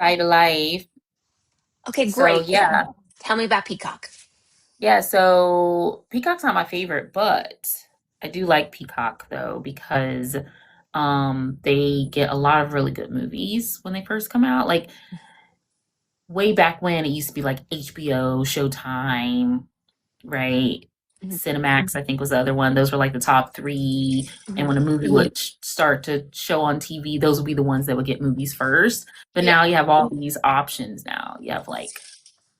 Side of life. Okay, So great. yeah, Tell me about Peacock. yeah. So Peacock's not my favorite, but I do like Peacock though because they get a lot of really good movies when they first come out. Like way back when it used to be like HBO, Showtime, right? Mhm. Cinemax, I think was the other one. Those were like the top three. And Mhm. when a movie would start to show on TV, those would be the ones that would get movies first. But Yep. now you have all these options now. You have like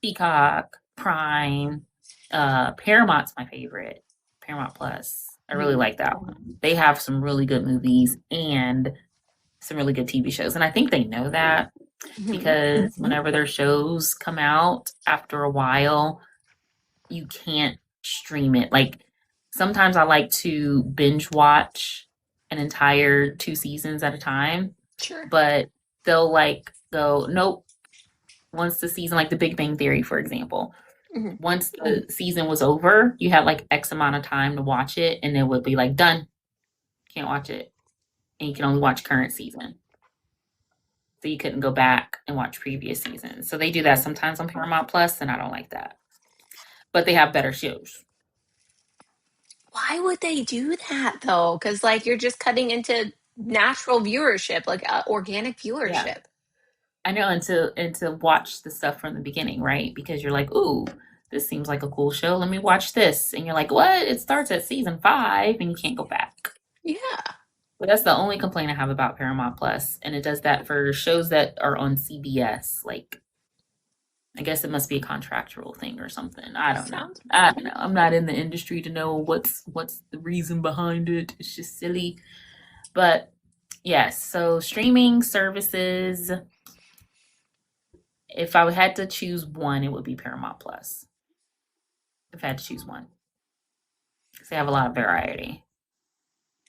Peacock, Prime, Paramount's my favorite. Paramount Plus. I really Mhm. like that one. They have some really good movies and some really good TV shows. And I think they know that Mhm. because whenever their shows come out after a while, you can't stream it. Like sometimes I like to binge watch an entire 2 seasons at a time, Sure. but they'll like go, nope, once the season, like the Big Bang Theory, for example, Mhm. once the season was over, you had like X amount of time to watch it, and it would be like done. Can't watch it, and you can only watch current season. So you couldn't go back and watch previous seasons. So they do that sometimes on Paramount Plus, and I don't like that. But they have better shows. Why would they do that though? Because like you're just cutting into natural viewership, like organic Yeah. viewership. I know, and to watch the stuff from the beginning, right? Because you're like, ooh, this seems like a cool show. Let me watch this. And you're like, what? It starts at season 5 and you can't go back. Yeah. But that's the only complaint I have about Paramount Plus. And it does that for shows that are on CBS. Like, I guess it must be a contractual thing or something. I don't know. Sounds. I don't know. I'm not in the industry to know what's the reason behind it. It's just silly. But yes, so streaming services, if I had to choose one, it would be Paramount Plus. If I had to choose one, because they have a lot of variety.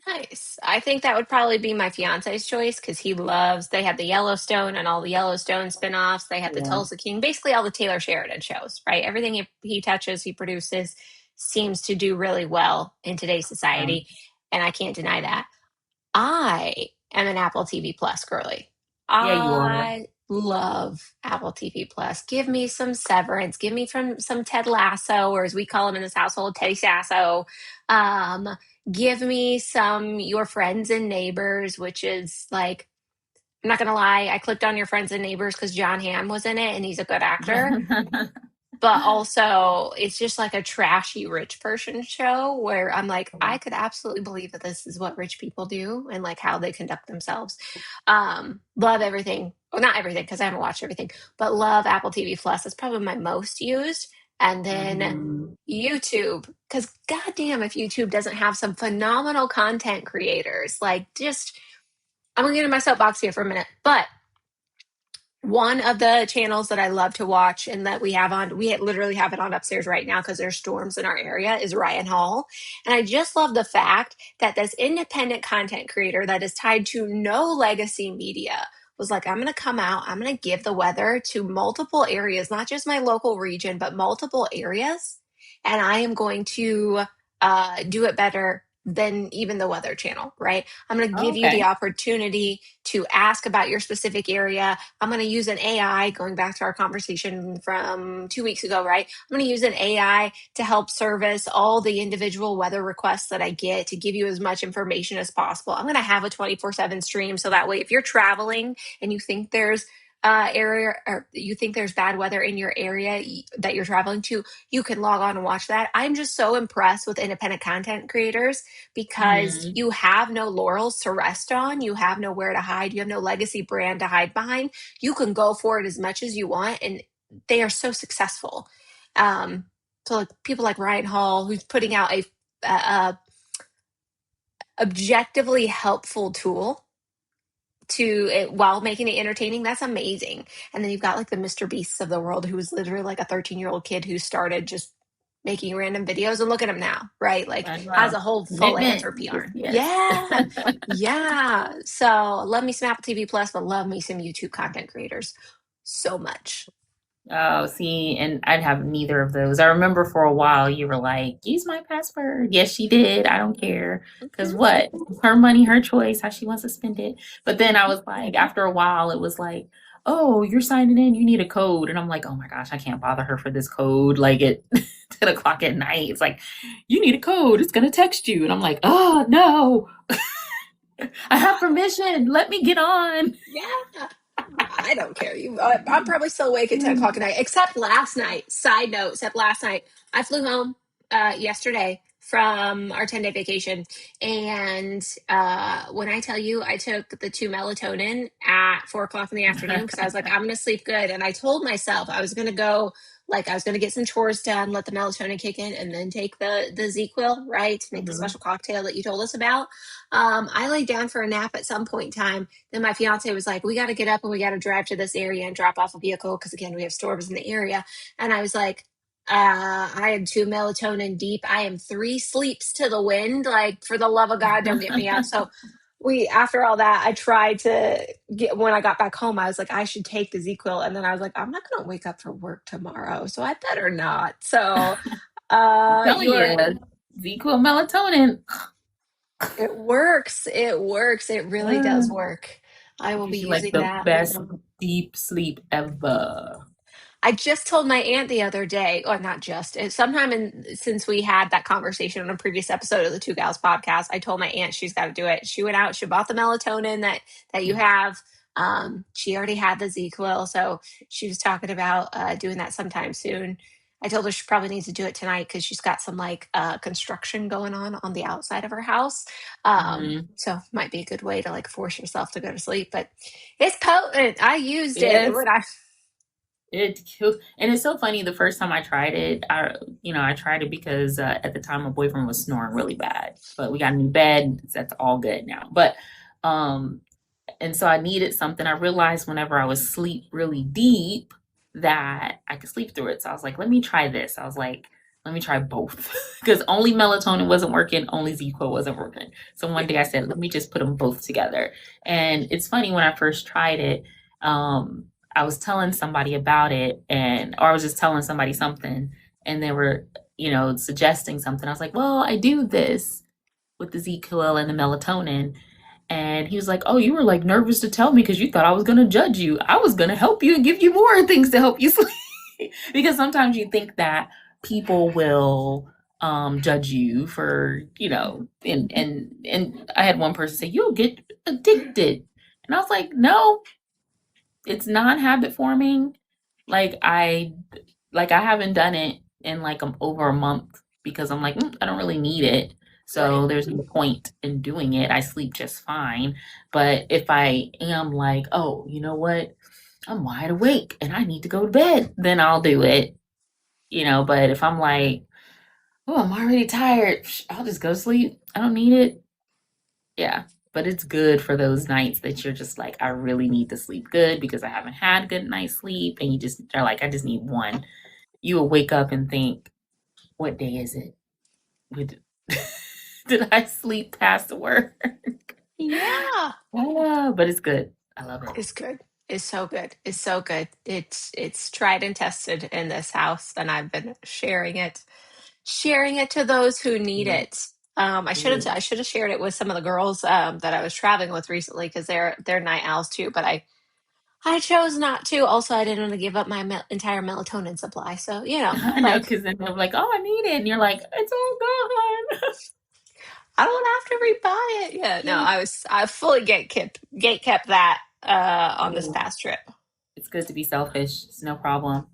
Nice. I think that would probably be my fiance's choice because he loves, they have the Yellowstone and all the Yellowstone spinoffs. They have the Yeah. Tulsa King, basically all the Taylor Sheridan shows, right? Everything he touches, he produces, seems to do really well in today's society. And I can't deny that. I am an Apple TV Plus girly. Yeah, you are. I love Apple TV Plus. Give me some Severance. Give me from some Ted Lasso, or as we call him in this household, Teddy Sasso. Um, Give me some Your Friends and Neighbors, which is like, I'm not gonna lie, I clicked on Your Friends and Neighbors because John Hamm was in it and he's a good actor. But also, it's just like a trashy rich person show where I'm like, I could absolutely believe that this is what rich people do and like how they conduct themselves. Love everything. Well, not everything because I haven't watched everything, but love Apple TV Plus. That's probably my most used. And then Mhm. YouTube, because goddamn, if YouTube doesn't have some phenomenal content creators, like just, I'm gonna get in my soapbox here for a minute, but one of the channels that I love to watch and that we have on, we literally have it on upstairs right now because there's storms in our area, is Ryan Hall. And I just love the fact that this independent content creator that is tied to no legacy media was like, I'm going to come out, I'm going to give the weather to multiple areas, not just my local region, but multiple areas. And I am going to do it better than even the Weather Channel, right? I'm going to Oh, give you the okay. opportunity to ask about your specific area. I'm going to use an AI, going back to our conversation from 2 weeks ago, right? I'm going to use an AI to help service all the individual weather requests that I get to give you as much information as possible. I'm going to have a 24/7 stream so that way, if you're traveling and you think there's area or you think there's bad weather in your area that you're traveling to, you can log on and watch that. I'm just so impressed with independent content creators because Mhm. you have no laurels to rest on. You have nowhere to hide. You have no legacy brand to hide behind. You can go for it as much as you want, and they are so successful. Um, so like people like Ryan Hall, who's putting out a objectively helpful tool to it while making it entertaining, that's amazing. And then you've got like the Mr. Beasts of the world, who was literally like a 13-year-old kid who started just making random videos, and look at him now, right? Like I has know. a whole full Commitment. answer yarn. Yes. Yeah. Yeah. So love me some Apple TV Plus, but love me some YouTube content creators so much. Oh, see, and I'd have neither of those. I remember for a while you were like, use my password. Yes, she did. I don't care. Because Mhm. what? Her money, her choice, how she wants to spend it. But then I was like, after a while, it was like, oh, you're signing in, you need a code. And I'm like, oh my gosh, I can't bother her for this code. Like at 10 o'clock at night. It's like, you need a code. It's going to text you. And I'm like, oh, no, I have permission. Let me get on. Yeah. I don't care. I'm probably still awake at 10 o'clock at night, except last night. Side note, except last night. I flew home yesterday from our 10-day vacation. And when I tell you, I took the 2 melatonin at 4 o'clock in the afternoon because I was like, I'm going to sleep good. And I told myself I was going to go, like, I was going to get some chores done, let the melatonin kick in, and then take the ZQL, right, to make the Mhm. special cocktail that you told us about. I laid down for a nap at some point in time. Then my fiance was like, we got to get up and we got to drive to this area and drop off a vehicle because, again, we have storms in the area. And I was like, I am 2 melatonin deep. I am 3 sleeps to the wind. Like, for the love of God, don't get me up. So after all that, I tried to when I got back home, I was like, I should take the ZQL. And then I was like, I'm not going to wake up for work tomorrow. So I better not. So, I'm telling you're, you, ZQL melatonin it works. It works. It really uh, does work. I will be gives you like using the that. best deep sleep ever. I just told my aunt the other day, or not just, sometime since we had that conversation on a previous episode of the Two Gals podcast, I told my aunt she's got to do it. She went out, she bought the melatonin that you have. She already had the ZQL, so she was talking about doing that sometime soon. I told her she probably needs to do it tonight because she's got some like construction going on the outside of her house. Mhm. So might be a good way to like force yourself to go to sleep. But it's potent. I used it Yes, when I. it kills. And it's so funny. The first time I tried it, I tried it because at the time my boyfriend was snoring really bad. But we got a new bed. That's all good now. But um, and so I needed something. I realized whenever I was sleep really deep that I could sleep through it. So I was like, let me try this. I was like, let me try both because only melatonin wasn't working, only ZQL wasn't working. So one day I said, let me just put them both together. And it's funny when I first tried it, I was telling somebody about it or I was just telling somebody something and they were, suggesting something. I was like, well, I do this with the ZQL and the melatonin. And he was like, oh, you were like nervous to tell me because you thought I was going to judge you. I was going to help you and give you more things to help you sleep. Because sometimes you think that people will judge you for, and I had one person say, you'll get addicted. And I was like, no, it's non-habit forming. Like I haven't done it in like over a month because I'm like, I don't really need it. Right. So there's no point in doing it. I sleep just fine. But if I am like, oh, you know what? I'm wide awake and I need to go to bed, then I'll do it. But if I'm like, oh, I'm already tired, I'll just go to sleep. I don't need it. Yeah. But it's good for those nights that you're just like, I really need to sleep good because I haven't had good night's sleep. And you just are like, I just need one. You will wake up and think, what day is it? Would- Did I sleep past the work? Yeah. Yeah, but it's good. I love it. It's good. It's so good. It's so good. It's tried and tested in this house, and I've been sharing it to those who need Yeah. it. I Good. should have shared it with some of the girls that I was traveling with recently because they're night owls too. But I chose not to. Also, I didn't want to give up my entire melatonin supply. So I know, like because then they're like, oh, I need it. And you're like, it's all gone. I don't have to rebuy it. Yeah, no, I fully gate kept that on this Yeah. past trip. It's good to be selfish. It's no problem.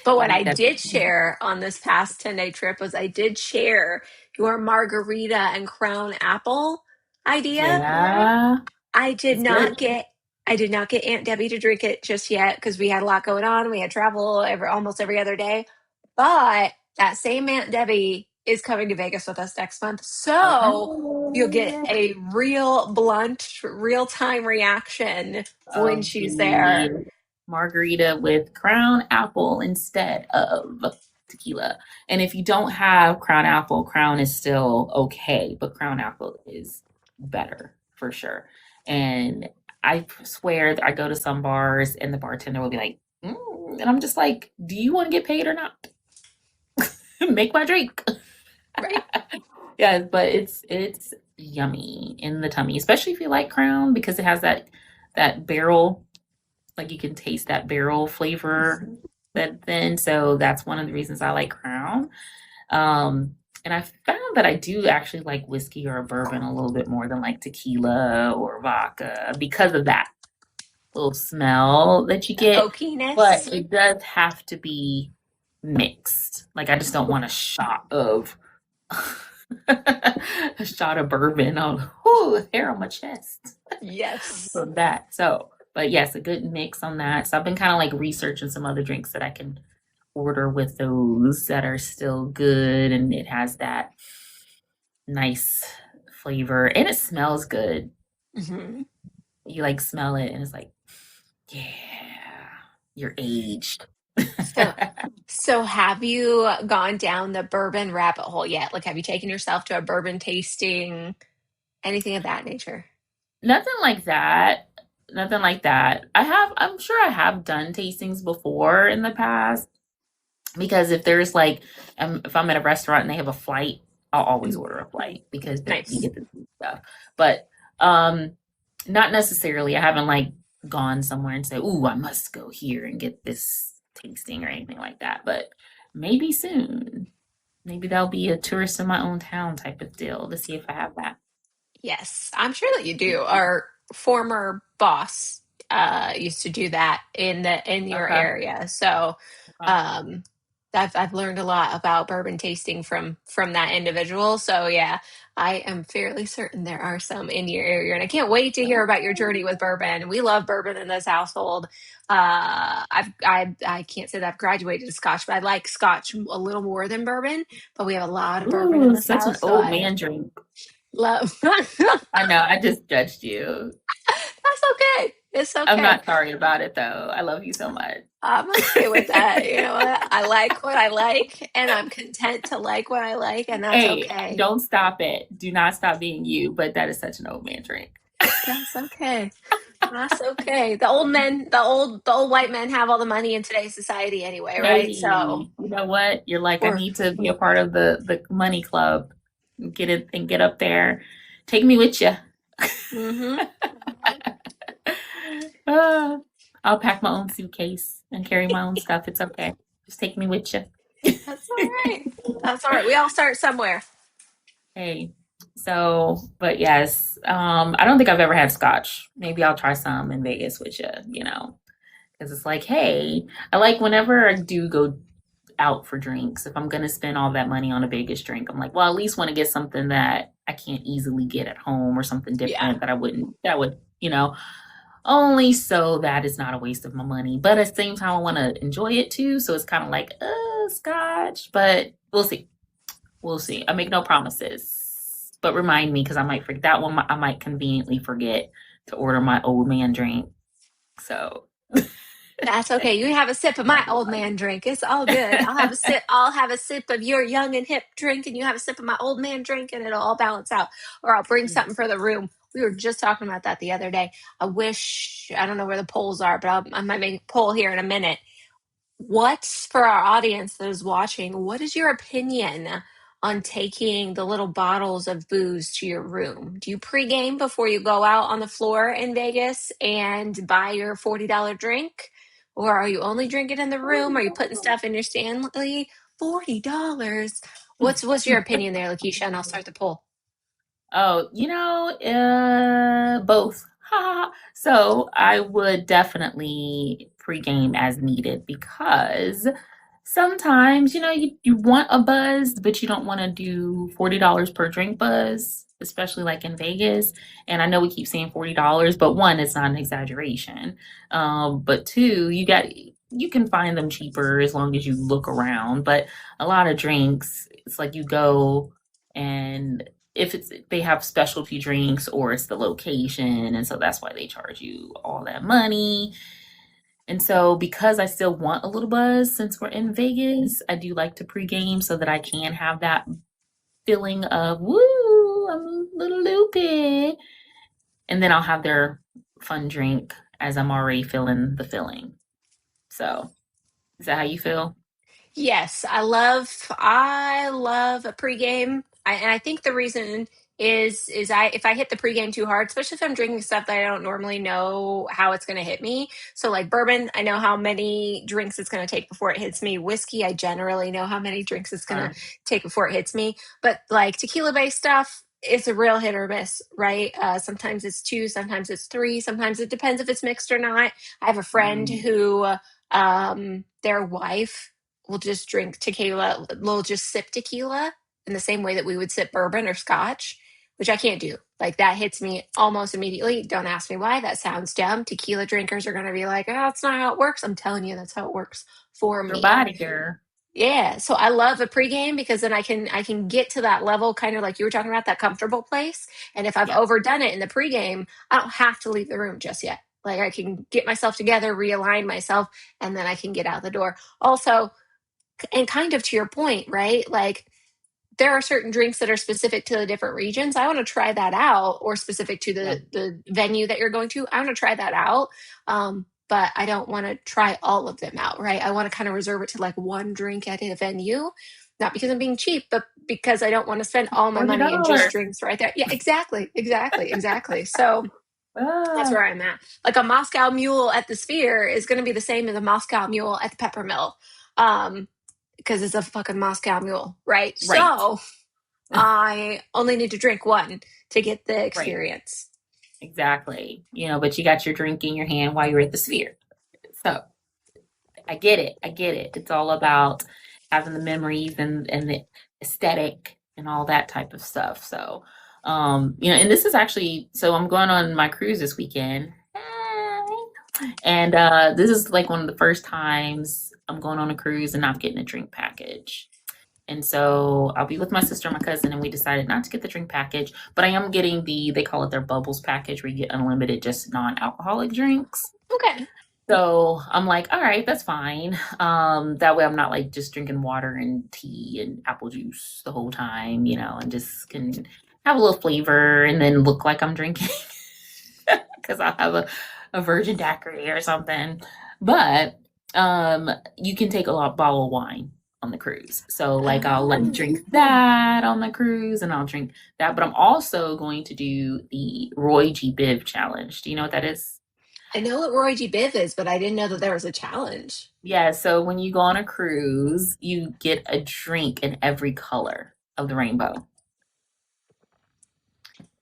But You what I need that. did share on this past 10-day trip was I did share your margarita and crown apple idea. Yeah, I did it's good. not get I did not get Aunt Debbie to drink it just yet because we had a lot going on. We had travel almost every other day. But that same Aunt Debbie is coming to Vegas with us next month. So you'll get Okay. a real blunt, real time reaction when Of she's there. the margarita with crown apple instead of tequila. And if you don't have crown apple, crown is still okay, but crown apple is better for sure. And I swear that I go to some bars and the bartender will be like, and I'm just like, do you want to get paid or not? Make my drink. Right. Yeah, but it's yummy in the tummy, especially if you like crown because it has that that barrel, like you can taste that barrel flavor Mhm. that then. So that's one of the reasons I like Crown. Um, and I found that I do actually like whiskey or a bourbon a little bit more than like tequila or vodka because of that little smell that you The get. But oakiness. it does have to be mixed. Like I just don't want a shot of a shot of bourbon on hair on my chest Yes. from that. So, but yes, a good mix on that. So I've been kind of like researching some other drinks that I can order with those that are still good and it has that nice flavor and it smells good. Hmm. You like smell it and it's like, yeah, you're aged. So, so have you gone down the bourbon rabbit hole yet? Like, have you taken yourself to a bourbon tasting, anything of that nature? Nothing like that. Nothing like that. I'm sure I have done tastings before in the past because if there's like, if I'm at a restaurant and they have a flight, I'll always order a flight because you Nice. get the food stuff. But um, not necessarily. I haven't like gone somewhere and said, "Ooh, I must go here and get this tasting" or anything like that. But maybe soon. Maybe that'll be a tourist in my own town type of deal to see if I have that. Yes, I'm sure that you do. Our former boss used to do that in your Okay. area. So Okay. um, I've learned a lot about bourbon tasting from that individual. So yeah, I am fairly certain there are some in your area, and I can't wait to hear about your journey with bourbon. We love bourbon in this household. I can't say that I've graduated to Scotch, but I like Scotch a little more than bourbon. But we have a lot of bourbon in Ooh, this such an house, so old I man drink. love. I know, I just judged you. That's okay. It's I'm okay. not sorry about it though. I love you so much. I'm okay with that. You know what? I like what I like, and I'm content to like what I like, and that's Hey, okay. don't stop it. Do not stop being you, but that is such an old man drink. That's okay. That's okay. The old white men have all the money in today's society anyway, Hey, right? So you know what? You're like, I we're need to be a part of the money club. Get it and get up there. Take me with you. hmm I'll pack my own suitcase and carry my own stuff. It's okay. Just take me with you. that's all right. That's all right. We all start somewhere. Hey, so, but yes, I don't think I've ever had scotch. Maybe I'll try some in Vegas with you, because it's like, hey, I like whenever I do go out for drinks, if I'm gonna spend all that money on a Vegas drink, I'm like, well, at least want to get something that I can't easily get at home or something Yeah. different that would, only so that it's not a waste of my money. But at the same time, I want to enjoy it too. So it's kind of like, scotch, but we'll see. We'll see. I make no promises, but remind me because I might forget that one. I might conveniently forget to order my old man drink. So That's okay. You have a sip of my old man drink. It's all good. I'll have a sip. I'll have a sip of your young and hip drink, and you have a sip of my old man drink, and it'll all balance out. Or I'll bring something for the room. We were just talking about that the other day. I don't know where the polls are, but I might make a poll here in a minute. What's for our audience that is watching? What is your opinion on taking the little bottles of booze to your room? Do you pregame before you go out on the floor in Vegas and buy your $40 drink? Or are you only drinking in the room? Are you putting stuff in your Stanley? $40. What's your opinion there, Lakeisha? And I'll start the poll. Oh, both. So I would definitely pregame as needed because sometimes, you want a buzz, but you don't want to do $40 per drink buzz, especially like in Vegas. And I know we keep saying $40, but one, it's not an exaggeration. But two, you can find them cheaper as long as you look around. But a lot of drinks, it's like you go and if they have specialty drinks or it's the location and so that's why they charge you all that money. And so because I still want a little buzz since we're in Vegas, I do like to pregame so that I can have that feeling of woo, I'm a little loopy. And then I'll have their fun drink as I'm already feeling the feeling. So is that how you feel? Yes, I love a pregame. And I think the reason is I if I hit the pregame too hard, especially if I'm drinking stuff that I don't normally know how it's going to hit me. So like bourbon, I know how many drinks it's going to take before it hits me. Whiskey, I generally know how many drinks it's going to take before it hits me. But like tequila based stuff, it's a real hit or miss, right? Sometimes it's two, sometimes it's three, sometimes it depends if it's mixed or not. I have a friend Mm. who their wife will just drink tequila, will just sip tequila in the same way that we would sip bourbon or scotch, which I can't do. Like that hits me almost immediately. Don't ask me why. That sounds dumb. Tequila drinkers are going to be like, oh, that's not how it works. I'm telling you, that's how it works for Your me. body, girl. Yeah. So I love a pregame because then I can get to that level, kind of like you were talking about, that comfortable place. And if I've Yep. overdone it in the pregame, I don't have to leave the room just yet. Like I can get myself together, realign myself, and then I can get out the door. Also, and kind of to your point, right? Like there are certain drinks that are specific to the different regions. I want to try that out, or specific to Yeah. the venue that you're going to. I want to try that out. But I don't want to try all of them out, right? I want to kind of reserve it to like one drink at a venue, not because I'm being cheap, but because I don't want to spend all my money in just $40. drinks right there. Yeah, exactly, exactly, exactly. So that's Ah, where I'm at. Like a Moscow Mule at the Sphere is going to be the same as a Moscow Mule at the Peppermill. Um, because it's a fucking Moscow Mule, right? right. So I only need to drink one to get the Right. experience. Exactly. But you got your drink in your hand while you're at the Sphere. So I get it. I get it. It's all about having the memories and the aesthetic and all that type of stuff. So, and this is actually, so I'm going on my cruise this weekend. And this is like one of the first times I'm going on a cruise and not getting a drink package. And so I'll be with my sister and my cousin, and we decided not to get the drink package, but I am getting they call it their bubbles package, where you get unlimited, just non-alcoholic drinks. Okay. So I'm like, all right, that's fine. That way I'm not like just drinking water and tea and apple juice the whole time, and just can have a little flavor and then look like I'm drinking because I'll have a virgin daiquiri or something. But you can take a lot bottle of wine on the cruise. So like I'll like drink that on the cruise and I'll drink that. But I'm also going to do the Roy G. Biv challenge. Do you know what that is? I know what Roy G. Biv is, but I didn't know that there was a challenge. Yeah, so when you go on a cruise, you get a drink in every color of the rainbow.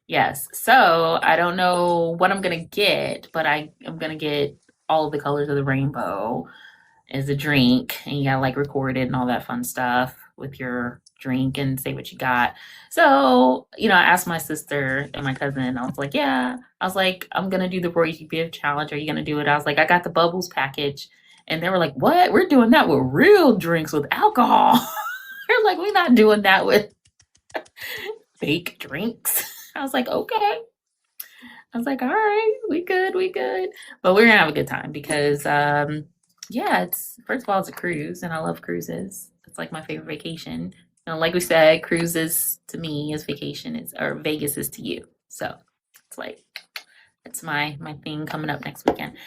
Yes. So I don't know what I'm gonna get, but I am gonna get all of the colors of the rainbow as a drink, and you gotta like record it and all that fun stuff with your drink and say what you got. So, I asked my sister and my cousin, I was like, yeah, I was like, I'm gonna do the Roy G. Biv challenge. Are you gonna do it? I was like, I got the bubbles package. And they were like, what? We're doing that with real drinks with alcohol. They're like, we're not doing that with fake drinks. I was like, okay. I was like, all right, we good, we good. But we're gonna have a good time because yeah, it's first of all, it's a cruise and I love cruises. It's like my favorite vacation. Like we said, cruises to me is vacation is or Vegas is to you. So it's like it's my thing coming up next weekend.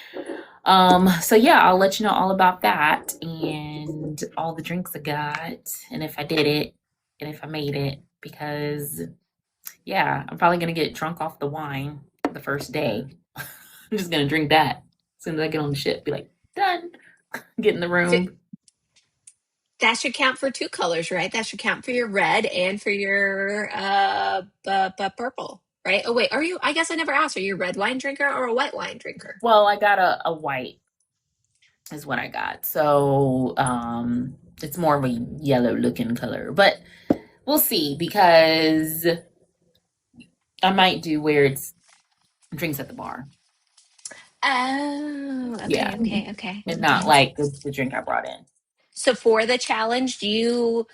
So yeah, I'll let you know all about that and all the drinks I got and if I did it and if I made it because yeah, I'm probably gonna get drunk off the wine the first day. I'm just gonna drink that as soon as I get on the ship. Be like, done. Get in the room. That should count for two colors, right? That should count for your red and for your purple, right? Oh wait, are you? I guess I never asked. Are you a red wine drinker or a white wine drinker? Well, I got a white is what I got. So it's more of a yellow looking color. But we'll see because I might do where it's drinks at the bar. Oh, Yeah. okay, okay, okay, And not okay. like the drink I brought in. So for the challenge, do you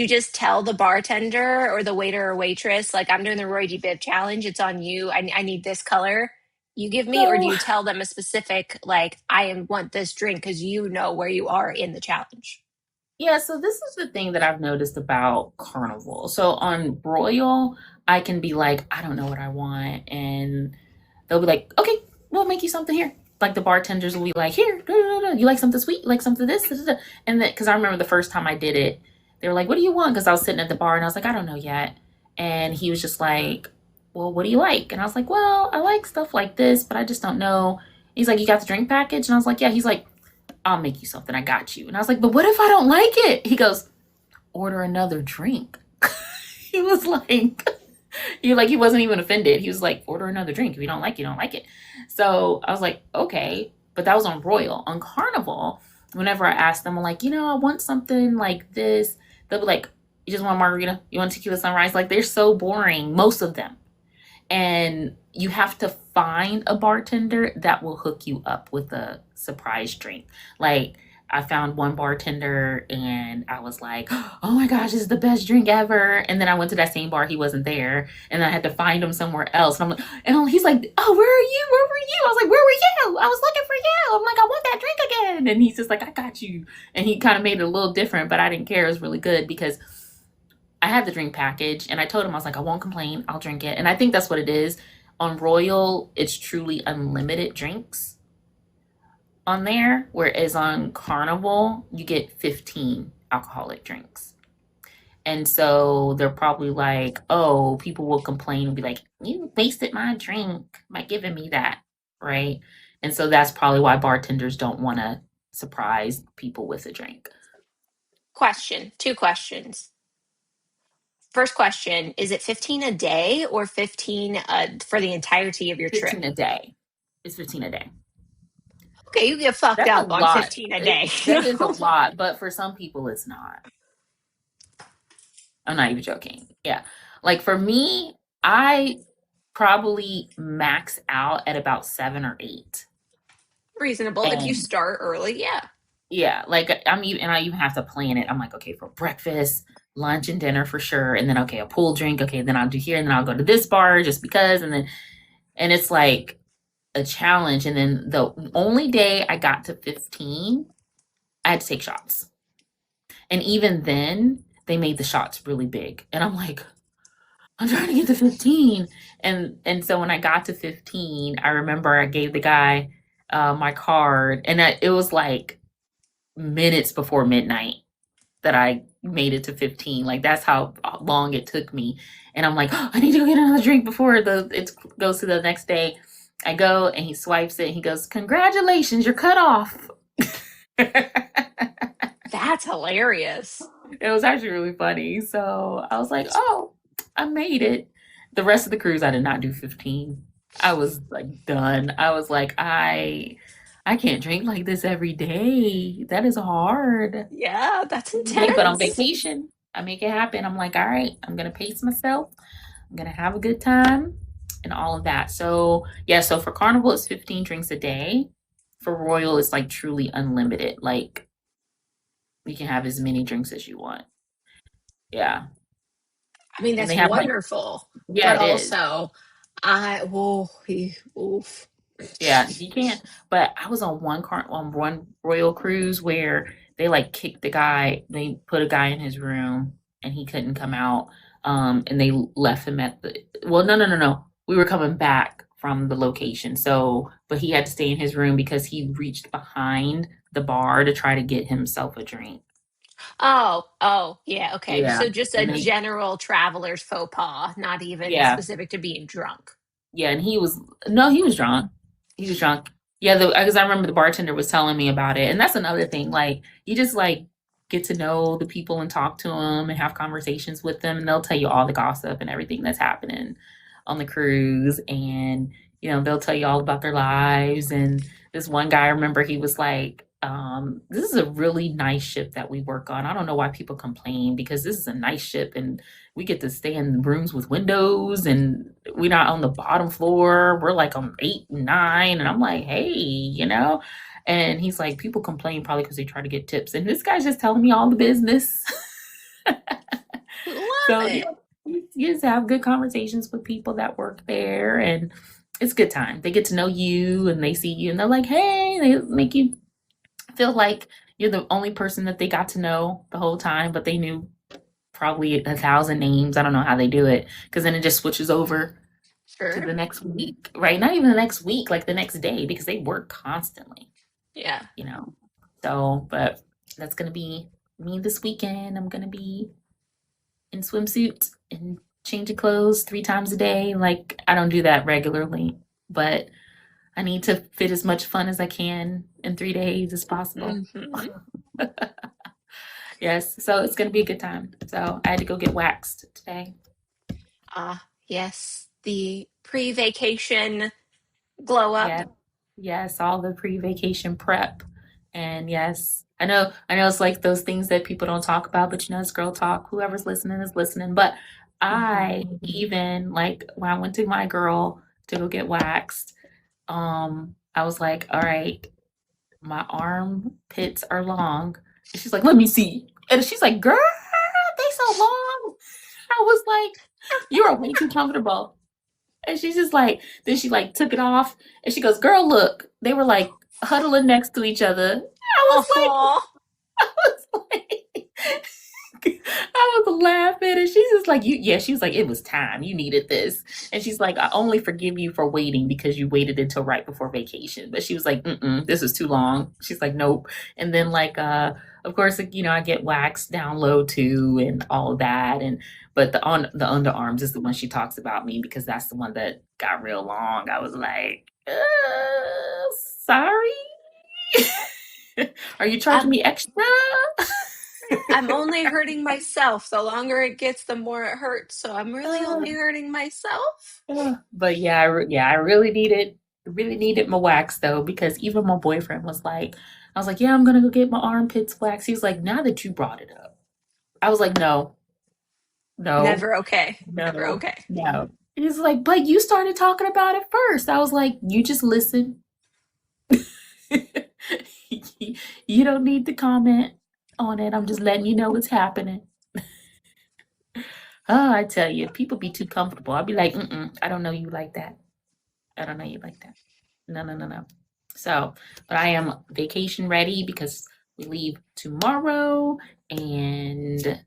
just tell the bartender or the waiter or waitress, like I'm doing the Roy G. Biv challenge, it's on you. I need this color you give me, or do So you tell them a specific like want this drink because you know where you are in the challenge? yeah, so this is the thing that I've noticed about Carnival. So on Royal, I can be like, I don't know what I want, and they'll be like, okay, we'll make you something here. Like the bartenders will be like, here, you like something sweet? You like something this? And then, because I remember the first time I did it, they were like, what do you want? Because I was sitting at the bar and I was like, I don't know yet. And he was just like, well, what do you like? And I was like, well, I like stuff like this, but I just don't know. He's like, you got the drink package? And I was like, yeah. He's like, I'll make you something. I got you. And I was like, but what if I don't like it? He goes, order another drink. He was like, he wasn't even offended. He was like, order another drink. If you don't like it, you don't like it. So I was like, okay. But that was on Royal. On Carnival, whenever I asked them, I'm like, I want something like this, they'll be like, you just want a margarita? You want tequila sunrise? Like, they're so boring, most of them. And you have to find a bartender that will hook you up with a surprise drink. Like, I found one bartender and I was like, oh my gosh, this is the best drink ever. And then I went to that same bar, he wasn't there. And I had to find him somewhere else. And I'm like, he's like, oh, where are you? Where were you? I was like, where were you? I was looking for you. I'm like, I want that drink again. And he's just like, I got you. And he kind of made it a little different, but I didn't care. It was really good because I had the drink package and I told him, I was like, I won't complain. I'll drink it. And I think that's what it is. On Royal, it's truly unlimited drinks on there, whereas on Carnival, you get 15 alcoholic drinks. And so they're probably like, oh, people will complain and be like, you wasted my drink by giving me that. Right. And so that's probably why bartenders don't want to surprise people with a drink. Question, two questions. First question, is it 15 a day or 15 for the entirety of your 15 trip? a day. It's 15 a day. Okay, you get fucked That's a up on lot. 15 a day. That is a lot, but for some people, it's not. I'm not even joking. Yeah. Like for me, I probably max out at about 7 or 8. Reasonable. If you And start early, yeah. yeah, like and I even have to plan it. I'm like, okay, for breakfast, lunch, and dinner for sure. And then, okay, a pool drink. Okay, then I'll do here. And then I'll go to this bar just because. And it's like a challenge. And then the only day I got to 15, I had to take shots. And even then, they made the shots really big. And I'm like, I'm trying to get to 15. And so when I got to 15, I remember I gave the guy my card and it was like minutes before midnight that I made it to 15. Like that's how long it took me. And I'm like, oh, I need to go get another drink before it goes to the next day. I go and he swipes it. And he goes, congratulations, you're cut off. That's hilarious. It was actually really funny. So I was like, oh, I made it. The rest of the cruise, I did not do 15. I was like done. I was like, I can't drink like this every day. That is hard. Yeah, that's But on intense. vacation, I make it happen. I'm like, all right, I'm gonna pace myself. I'm gonna have a good time and all of that. So yeah, so for Carnival, it's 15 drinks a day. For Royal, it's like truly unlimited. Like you can have as many drinks as you want. Yeah. I mean, And they that's have like, wonderful. yeah, But it is. also, oof. Yeah, you can. But I was on one Royal cruise where they like kicked the guy. They put a guy in his room and he couldn't come out. And they left him at the. Well, no, no, no, no. We were coming back from the location, so but he had to stay in his room because he reached behind the bar to try to get himself a drink. Yeah, okay. Yeah, So just a and they general traveler's faux pas, not even yeah, specific to being drunk. yeah, and he was no, he was drunk. He was drunk. Yeah, because I remember the bartender was telling me about it, and that's another thing. Like you just like get to know the people and talk to them and have conversations with them, and they'll tell you all the gossip and everything that's happening on the cruise, and they'll tell you all about their lives. And this one guy, I remember he was like, "This is a really nice ship that we work on. I don't know why people complain because this is a nice ship and." We get to stay in rooms with windows and we're not on the bottom floor. We're like on 8 and 9. And I'm like, hey. And he's like, people complain probably because they try to get tips. And this guy's just telling me all the business. Love So it. you just have good conversations with people that work there and it's a good time. They get to know you and they see you and they're like, hey, they make you feel like you're the only person that they got to know the whole time, but they knew probably 1,000 names. I don't know how they do it because then it just switches over to Sure. the next week, right? Not even the next week, like the next day because they work constantly, Yeah. you know. So, but that's gonna be me this weekend. I'm gonna be in swimsuits and changing clothes 3 times a day. Like, I don't do that regularly, but I need to fit as much fun as I can in 3 days as possible. Hmm. Yes, so it's gonna be a good time. So I had to go get waxed today. Ah, yes, the pre-vacation glow up. Yeah. Yes, all the pre-vacation prep. And yes, I know it's like those things that people don't talk about, but you know, it's girl talk. Whoever's listening is listening. But Hmm. I even like when I went to my girl to go get waxed, I was like, all right, my armpits are long. And she's like, let me see. And she's like, girl, they so long. I was like, you are way too comfortable. And she's just like, then she like took it off and she goes, girl, look. They were like huddling next to each other. Oh, I was like, I was laughing and she's just like, you, yeah, she was like, it was time. You needed this. And she's like, I only forgive you for waiting because you waited until right before vacation. But she was like, this is too long. She's like, nope. And then like, of course, like, you know, I get waxed down low too and all of that. And but the underarms is the one she talks about me because that's the one that got real long. I was like, sorry. Are you charging I'm me extra? I'm only hurting myself. The longer it gets, the more it hurts. So I'm really Uh, only hurting myself. but yeah, yeah, I really needed my wax though because even my boyfriend was like, I was like, yeah, I'm gonna go get my armpits waxed. He's like, now that you brought it up, I was like, no, no, Never okay. Never no, okay. no. He's like, but you started talking about it first. I was like, you just listen. You don't need to comment on it. I'm just letting you know what's happening. Oh, I tell you, people be too comfortable. I'll be like, I don't know you like that. I don't know you like that. No, no, no, no. So, but I am vacation ready because we leave tomorrow and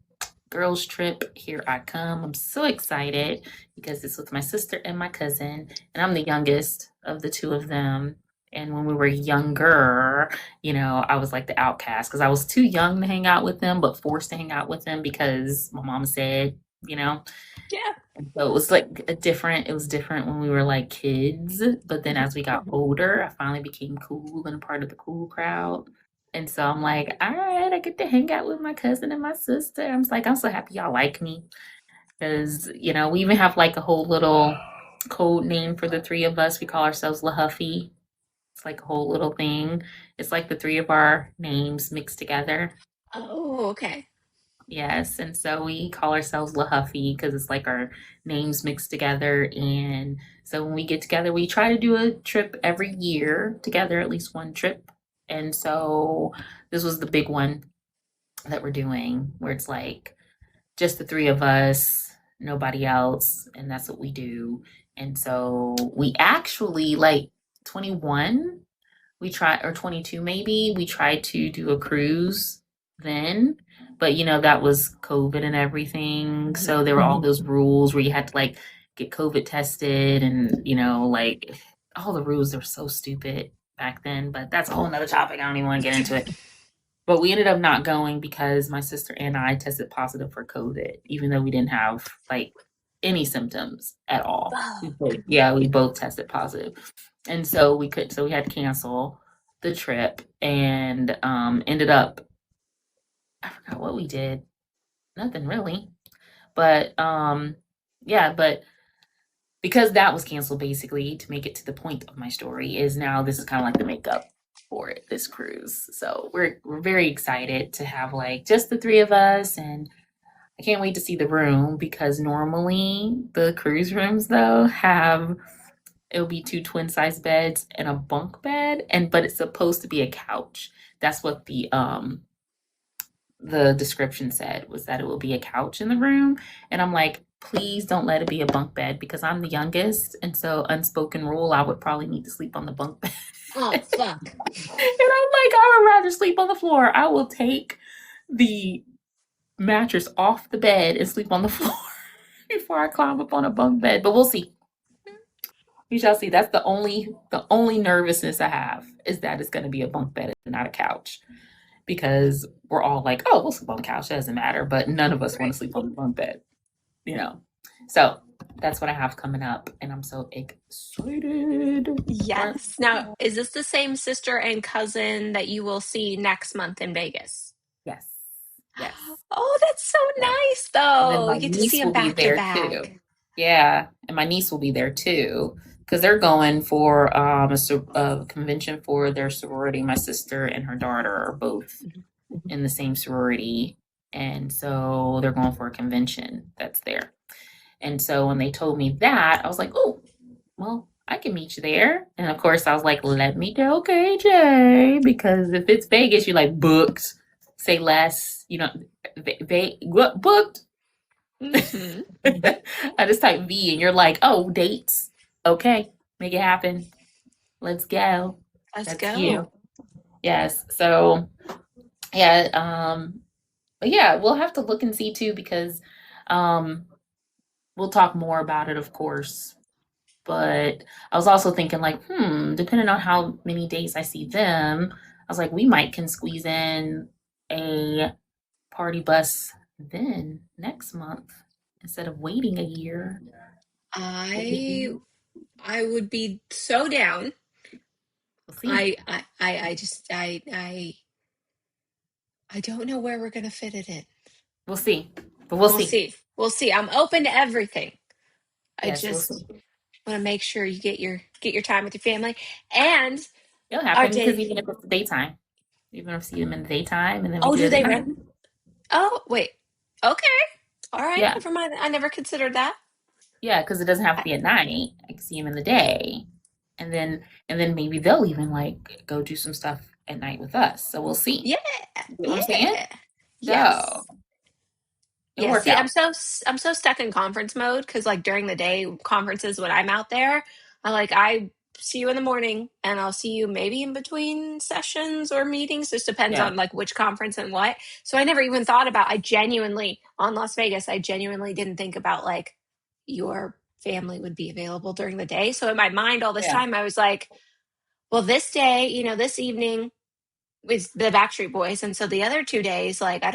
girls trip, here I come. I'm so excited because it's with my sister and my cousin, and I'm the youngest of the two of them. And when we were younger, you know, I was like the outcast because I was too young to hang out with them, but forced to hang out with them because my mom said, you know, Yeah. and so it was like it was different when we were like kids. But then as we got older, I finally became cool and a part of the cool crowd. And so I'm like, all right, I get to hang out with my cousin and my sister. I'm just like, I'm so happy y'all like me. Because, you know, we even have like a whole little code name for the three of us. We call ourselves La Huffy. It's like a whole little thing. It's like the three of our names mixed together. Oh, okay. Yes, and so we call ourselves La Huffy because it's like our names mixed together. And so when we get together, we try to do a trip every year together, at least one trip. And so this was the big one that we're doing, where it's like just the three of us, nobody else, and that's what we do. And so we actually like 21 we tried, or 22 maybe, we tried to do a cruise then, but you know that was COVID and everything, so there were all those rules where you had to like get COVID tested, and you know, like all the rules are so stupid back then, but that's a whole nother topic. I don't even want to get into it. But we ended up not going because my sister and I tested positive for COVID, even though we didn't have like any symptoms at all. Fuck. Yeah, we both tested positive. And so we had to cancel the trip and ended up, I forgot what we did. Nothing really. But yeah, but because that was canceled, basically, to make it to the point of my story, is now this is kind of like the makeup for it, this cruise. So we're very excited to have like just the three of us, and I can't wait to see the room because normally the cruise rooms though have, it'll be two twin size beds and a bunk bed, and but it's supposed to be a couch. That's what the description said, was that it will be a couch in the room. And I'm like, please don't let it be a bunk bed because I'm the youngest. And so, unspoken rule, I would probably need to sleep on the bunk bed. Oh, fuck. And I'm like, I would rather sleep on the floor. I will take the mattress off the bed and sleep on the floor before I climb up on a bunk bed. But we'll see. We shall see. That's the only nervousness I have is that it's going to be a bunk bed and not a couch, because we're all like, oh, we'll sleep on the couch. It doesn't matter. But none of us want Right. to sleep on the bunk bed, you know. So that's what I have coming up, and I'm so excited. Yes. Now, is this the same sister and cousin that you will see next month in Vegas? Yes, yes, Oh, that's so yes. nice, And then though. my You get to see niece them will be back to there too. back. Yeah, and my niece will be there too because they're going for a convention for their sorority. My sister and her daughter are both Mhm. in the same sorority, and so they're going for a convention that's there. And so when they told me that, I was like, oh, well, I can meet you there. And of course, I was like, let me tell KJ because if it's Vegas, you're like booked. Say less. You know, booked. Mhm. I just type V and you're like, oh, dates. Okay, make it happen. Let's go. Let's That's go. you. Yes. So yeah, but yeah, we'll have to look and see too because um we'll talk more about it, of course. But I was also thinking like, depending on how many days I see them, I was like, we might can squeeze in a party bus then next month instead of waiting a year. What do you I think? I would be so down. We'll see. I just I don't know where we're gonna fit it in. We'll see. But we'll We'll see. see. We'll see. I'm open to everything. I Yes, we'll just see. want to make sure you get your time with your family. And It'll our happen because day. even if it's the daytime, even if we see them in the daytime and then we Oh, do do it at they night. rent? Oh, wait. Okay. All right. Yeah. Never mind. I never considered that. Yeah, because it doesn't have to be at night. I can see them in the day. And then maybe they'll even like go do some stuff at night with us. So we'll see. Yeah. You know what I'm saying? Yeah. So Yes. it'll Yeah, work see, out. I'm so stuck in conference mode because like during the day conferences when I'm out there, I see you in the morning and I'll see you maybe in between sessions or meetings. Just depends Yeah. on like which conference and what. So I never even thought about I genuinely on Las Vegas, I genuinely didn't think about like your family would be available during the day. So in my mind all this Yeah. time I was like, well, this day, this evening is the Backstreet Boys. And so the other 2 days, like I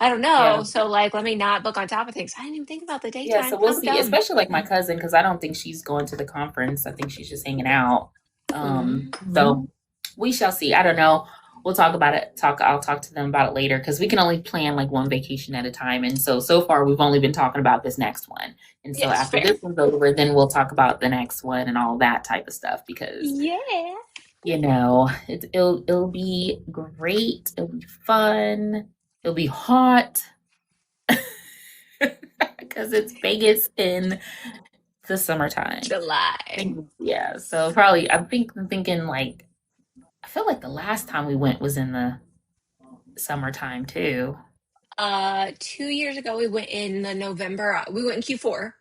don't Yeah. know. So like, let me not book on top of things. I didn't even think about the Yeah. daytime. So we'll I'm see. dumb. Especially like my cousin, because I don't think she's going to the conference. I think she's just hanging out. Mm. So we shall see. I don't know. We'll talk about it. I'll talk to them about it later because we can only plan like one vacation at a time. And so far we've only been talking about this next one. And so Yes, after fair. this one's over, then we'll talk about the next one and all that type of stuff because Yeah. it'll be great. It'll be fun. It'll be hot because it's Vegas in the summertime. July. Yeah. So probably I'm thinking like I feel like the last time we went was in the summertime too. 2 years ago we went in the November. We went in Q4.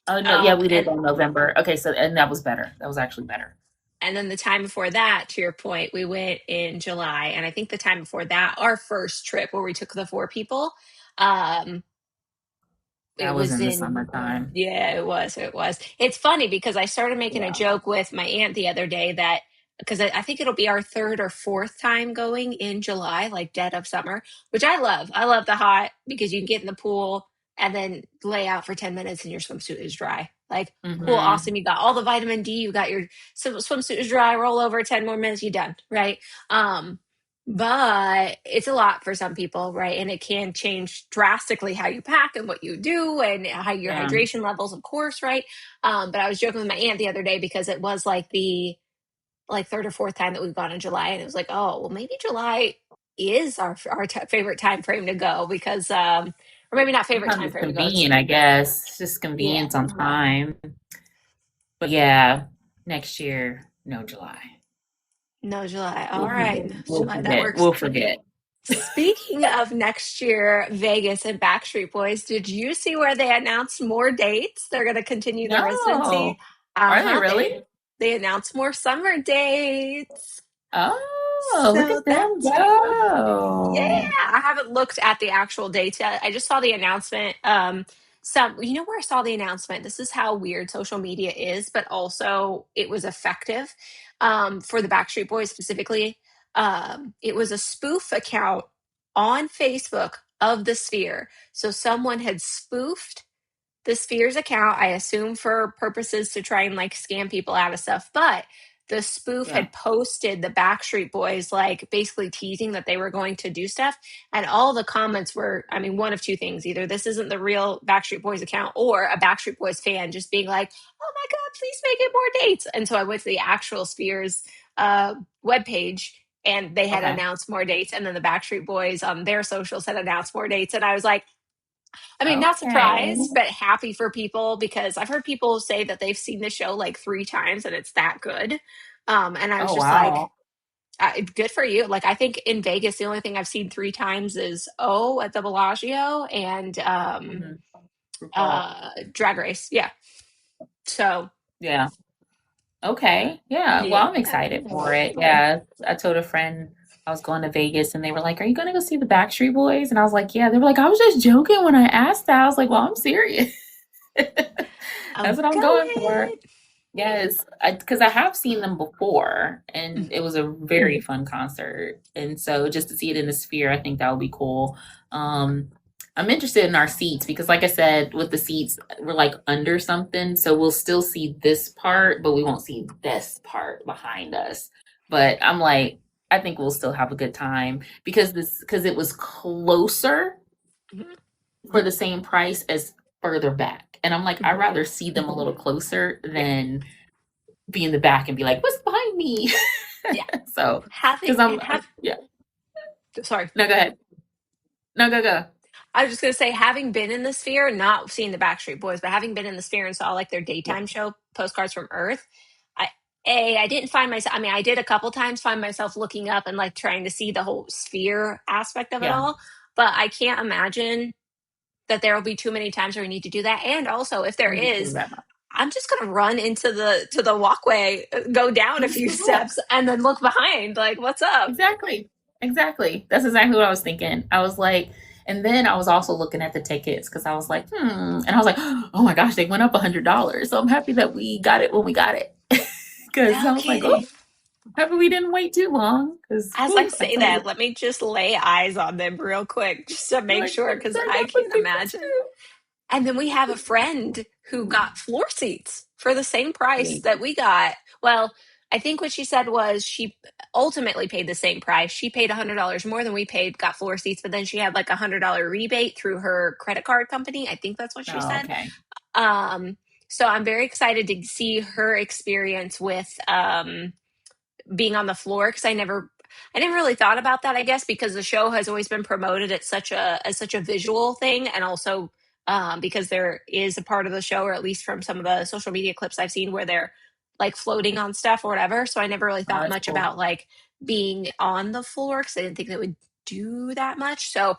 Oh no, yeah, Um, we did and go in November. Okay, so and that was better. That was actually better. and then the time before that, to your point, we went in July. And I think the time before that, our first trip where we took the four people, um, it That was was in the in summertime. yeah, it was. It's funny because I started making a Yeah. joke with my aunt the other day that because I think it'll be our third or fourth time going in July, like dead of summer, which I love. I love the hot because you can get in the pool and then lay out for 10 minutes and your swimsuit is dry. Like, cool, Mm-hmm. awesome. You got all the vitamin D, you got your swimsuit is dry, roll over 10 more minutes, you done, right? Um, but it's a lot for some people, right? And it can change drastically how you pack and what you do and how your Yeah. hydration levels, of course, right? But I was joking with my aunt the other day because it was like the third or fourth time that we've gone in July, and it was like, oh, well, maybe July is our favorite time frame to go because, or maybe not favorite Sometimes time it's frame to go. It's convenient, I guess. It's just yeah, convenient on time. But yeah, next year, no July. no July. All We'll right, forget. no We'll July. That forget. works. We'll forget. Speaking of next year, Vegas and Backstreet Boys, did you see where they announced more dates? They're going to continue their residency. No. Are they They really? they announced more summer dates. Oh, look So at them that's yeah. go. I haven't looked at the actual dates yet. I just saw the announcement. Some where I saw the announcement. This is how weird social media is, but also it was effective. For the Backstreet Boys specifically, it was a spoof account on Facebook of the Sphere. So someone had spoofed the Spheres account, I assume for purposes to try and like scam people out of stuff, but the spoof Yeah. had posted the Backstreet Boys like basically teasing that they were going to do stuff, and all the comments were, I mean, one of two things: either this isn't the real Backstreet Boys account, or a Backstreet Boys fan just being like, "Oh my god, please make it more dates." And so I went to the actual Spheres webpage, and they had Okay. announced more dates, and then the Backstreet Boys on their socials had announced more dates, and I was like, I mean, not Okay. surprised, but happy for people because I've heard people say that they've seen the show like three times and it's that good. And I was Oh, just like, wow. good for you. Like, I think in Vegas, the only thing I've seen three times is O at the Bellagio and Mhm. RuPaul. Drag Race. Yeah. So, Yeah. Okay. Yeah. Well, yeah. I'm excited for it. Yeah. I told a friend I was going to Vegas and they were like, "Are you going to go see the Backstreet Boys?" And I was like, "Yeah." They were like, "I was just joking when I asked that." I was like, "Well, I'm serious." That's I'm what I'm going for. going. Yes, because I have seen them before, and it Mhm. was a very fun concert. And so just to see it in the Sphere, I think that would be cool. Um, I'm interested in our seats because, like I said, with the seats, we're like under something, so we'll still see this part, but we won't see this part behind us. But I'm like, I think we'll still have a good time because it was closer Mhm. for the same price as further back. And I'm like, I'd Mhm. rather see them a little closer Yeah. than be in the back and be like, "What's behind me?" Yeah. So, Having, because have, yeah. sorry. No, go ahead. No, go, go. I was just gonna say, having been in the Sphere, not seeing the Backstreet Boys, but having been in the Sphere and saw like their Yeah. daytime show, Postcards from Earth, I I didn't find myself. I mean, I did a couple times find myself looking up and like trying to see the whole Sphere aspect of it Yeah. all, but I can't imagine that there will be too many times where we need to do that. And also, if there It'll be cool is, that much. I'm just gonna run into the walkway, go down a Just few look. steps, and then look behind. Like, what's up? Exactly. Exactly. That's exactly what I was thinking. I was like, and then I was also looking at the tickets because I was like, and I was like, oh my gosh, they went up $100. So I'm happy that we got it when we got it. Because No I was like, oh, kidding. happy we didn't wait too long. Because As I I say tell you, that, let me just lay eyes on them real quick just to you're make like, sure I'm because sorry, I that was can't tickets imagine. And then we have a friend who got floor seats for the same price too. that we got. Well, I think what she said was she ultimately paid the same price. She paid $100 more than we paid, got floor seats, but then she had like $100 rebate through her credit card company. I think that's what she Oh, said. okay. Um, so I'm very excited to see her experience with being on the floor because I never really thought about that, I guess, because the show has always been promoted at such a visual thing, and also because there is a part of the show, or at least from some of the social media clips I've seen, where they're like floating on stuff or whatever. So I never really Oh, thought that's much cool. about like being on the floor because I didn't think that would do that much. So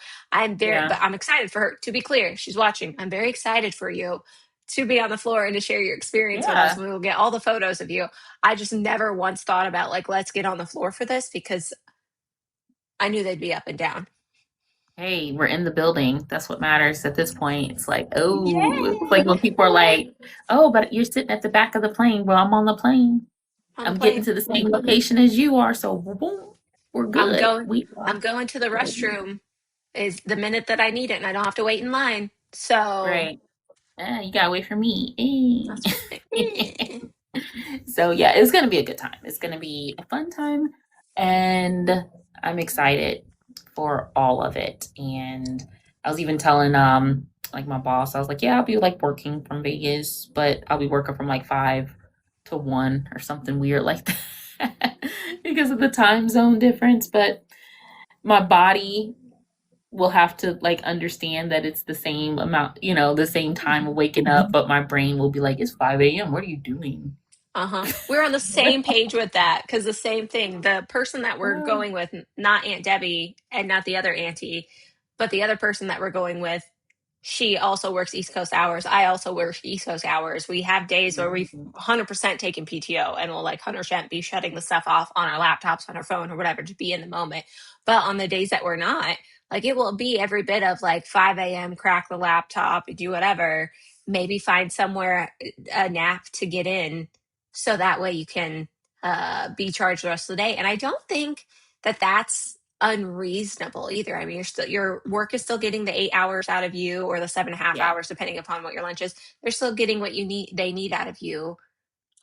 Yeah. but I'm excited for her. To be clear, she's watching. I'm very excited for you to be on the floor and to share your experience with us. Yeah. We will get all the photos of you. I just never once thought about like, let's get on the floor for this because I knew they'd be up and down. Hey, we're in the building. That's what matters at this point. It's like, oh, it's like Yay! when people are like, oh, but you're sitting at the back of the plane. Well, I'm on the plane. On the I'm getting plane. to the same location as you are. So boom, boom, we're I'm good. going We I'm are. going to the restroom is the minute that I need it and I don't have to wait in line. So Right. You gotta wait for me. that's right. So yeah, it's gonna be a good time. It's gonna be a fun time, and I'm excited for all of it. And I was even telling like my boss, I was like, yeah, I'll be like working from Vegas, but I'll be working from like 5 to 1 or something weird like that because of the time zone difference. But my body will have to like understand that it's the same amount, the same time of waking up, but my brain will be like, it's 5 a.m. What are you doing? Uh-huh. We're on the same page with that because the same thing. The person that we're Oh, going with, not Aunt Debbie and not the other auntie, but the other person that we're going with, she also works East Coast hours. I also work East Coast hours. We have days where we've mhm. 100% taken PTO and we'll like 100% be shutting the stuff off on our laptops, on our phone, or whatever to be in the moment. But on the days that we're not, like it will be every bit of like 5 a.m., crack the laptop, do whatever, maybe find somewhere a nap to get in so that way you can be charged the rest of the day. And I don't think that that's unreasonable either. I mean, your work is still getting the 8 hours out of you, or the 7.5 hours, depending upon what your lunch is. They're still getting what they need out of you.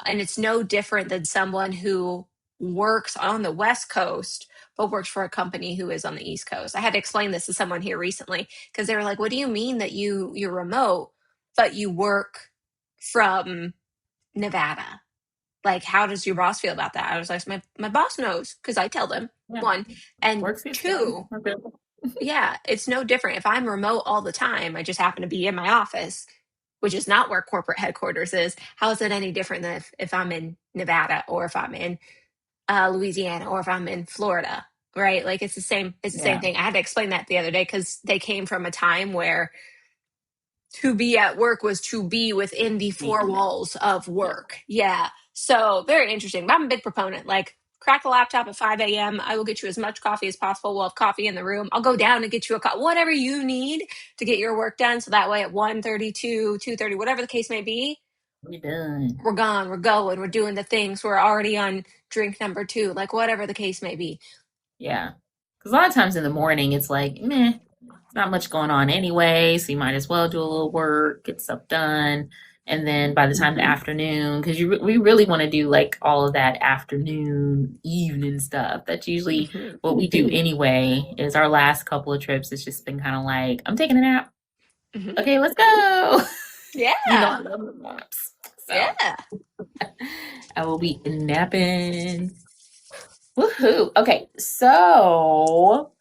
And it's no different than someone who works on the West Coast but works for a company who is on the East Coast. I had to explain this to someone here recently because they were like, "What do you mean that you're remote, but you work from Nevada? Like, how does your boss feel about that?" I was like, my boss knows because I tell them, Yeah. one. And Works is done. two, We're good. yeah, it's no different. If I'm remote all the time, I just happen to be in my office, which is not where corporate headquarters is. How is it any different than if I'm in Nevada, or if I'm in Louisiana, or if I'm in Florida, right? Like, it's the same. It's the same Yeah. thing. I had to explain that the other day because they came from a time where to be at work was to be within the Me. four walls of Yeah. work. Yeah. So very interesting. But I'm a big proponent. Like, crack the laptop at 5 a.m. I will get you as much coffee as possible. We'll have coffee in the room. I'll go down and get you whatever you need to get your work done. So that way at 1:32, 2:30, whatever the case may be, We done. we're gone. We're going. We're doing the things. We're already on drink number 2, like whatever the case may be. Yeah. Because a lot of times in the morning, it's like, meh, it's not much going on anyway. So you might as well do a little work, get stuff done. And then by the time the afternoon, because we really want to do like all of that afternoon, evening stuff. That's usually Mm-hmm. what we do anyway. Is our last couple of trips, it's just been kind of like, I'm taking a nap. Mm-hmm. Okay, let's go. I Yeah. love the naps. So Yeah. I will be napping. Woohoo. Okay, so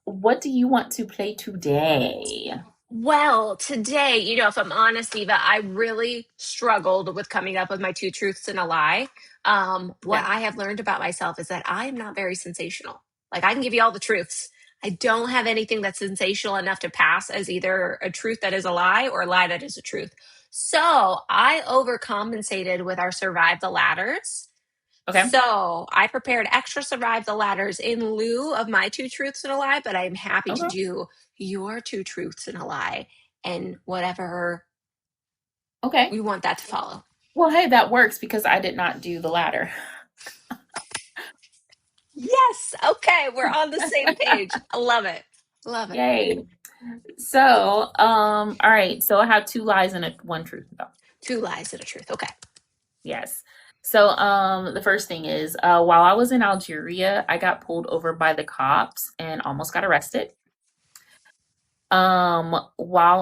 what do you want to play today? Well, today, if I'm honest, Diva, I really struggled with coming up with my two truths and a lie. What Okay. I have learned about myself is that I am not very sensational. Like, I can give you all the truths. I don't have anything that's sensational enough to pass as either a truth that is a lie or a lie that is a truth. So I overcompensated with our Survive the Ladders. Okay. So I prepared extra Survive the Ladders in lieu of my two truths and a lie, but I'm happy to Okay. do your two truths and a lie and whatever Okay. we want that to follow. Well, hey, that works because I did not do the latter. Yes. Okay. We're on the same page. I love it. Love it. Yay. So, all right. So I have two lies and one truth though. Two lies and a truth. Okay. Yes. So, the first thing is, while I was in Algeria, I got pulled over by the cops and almost got arrested. While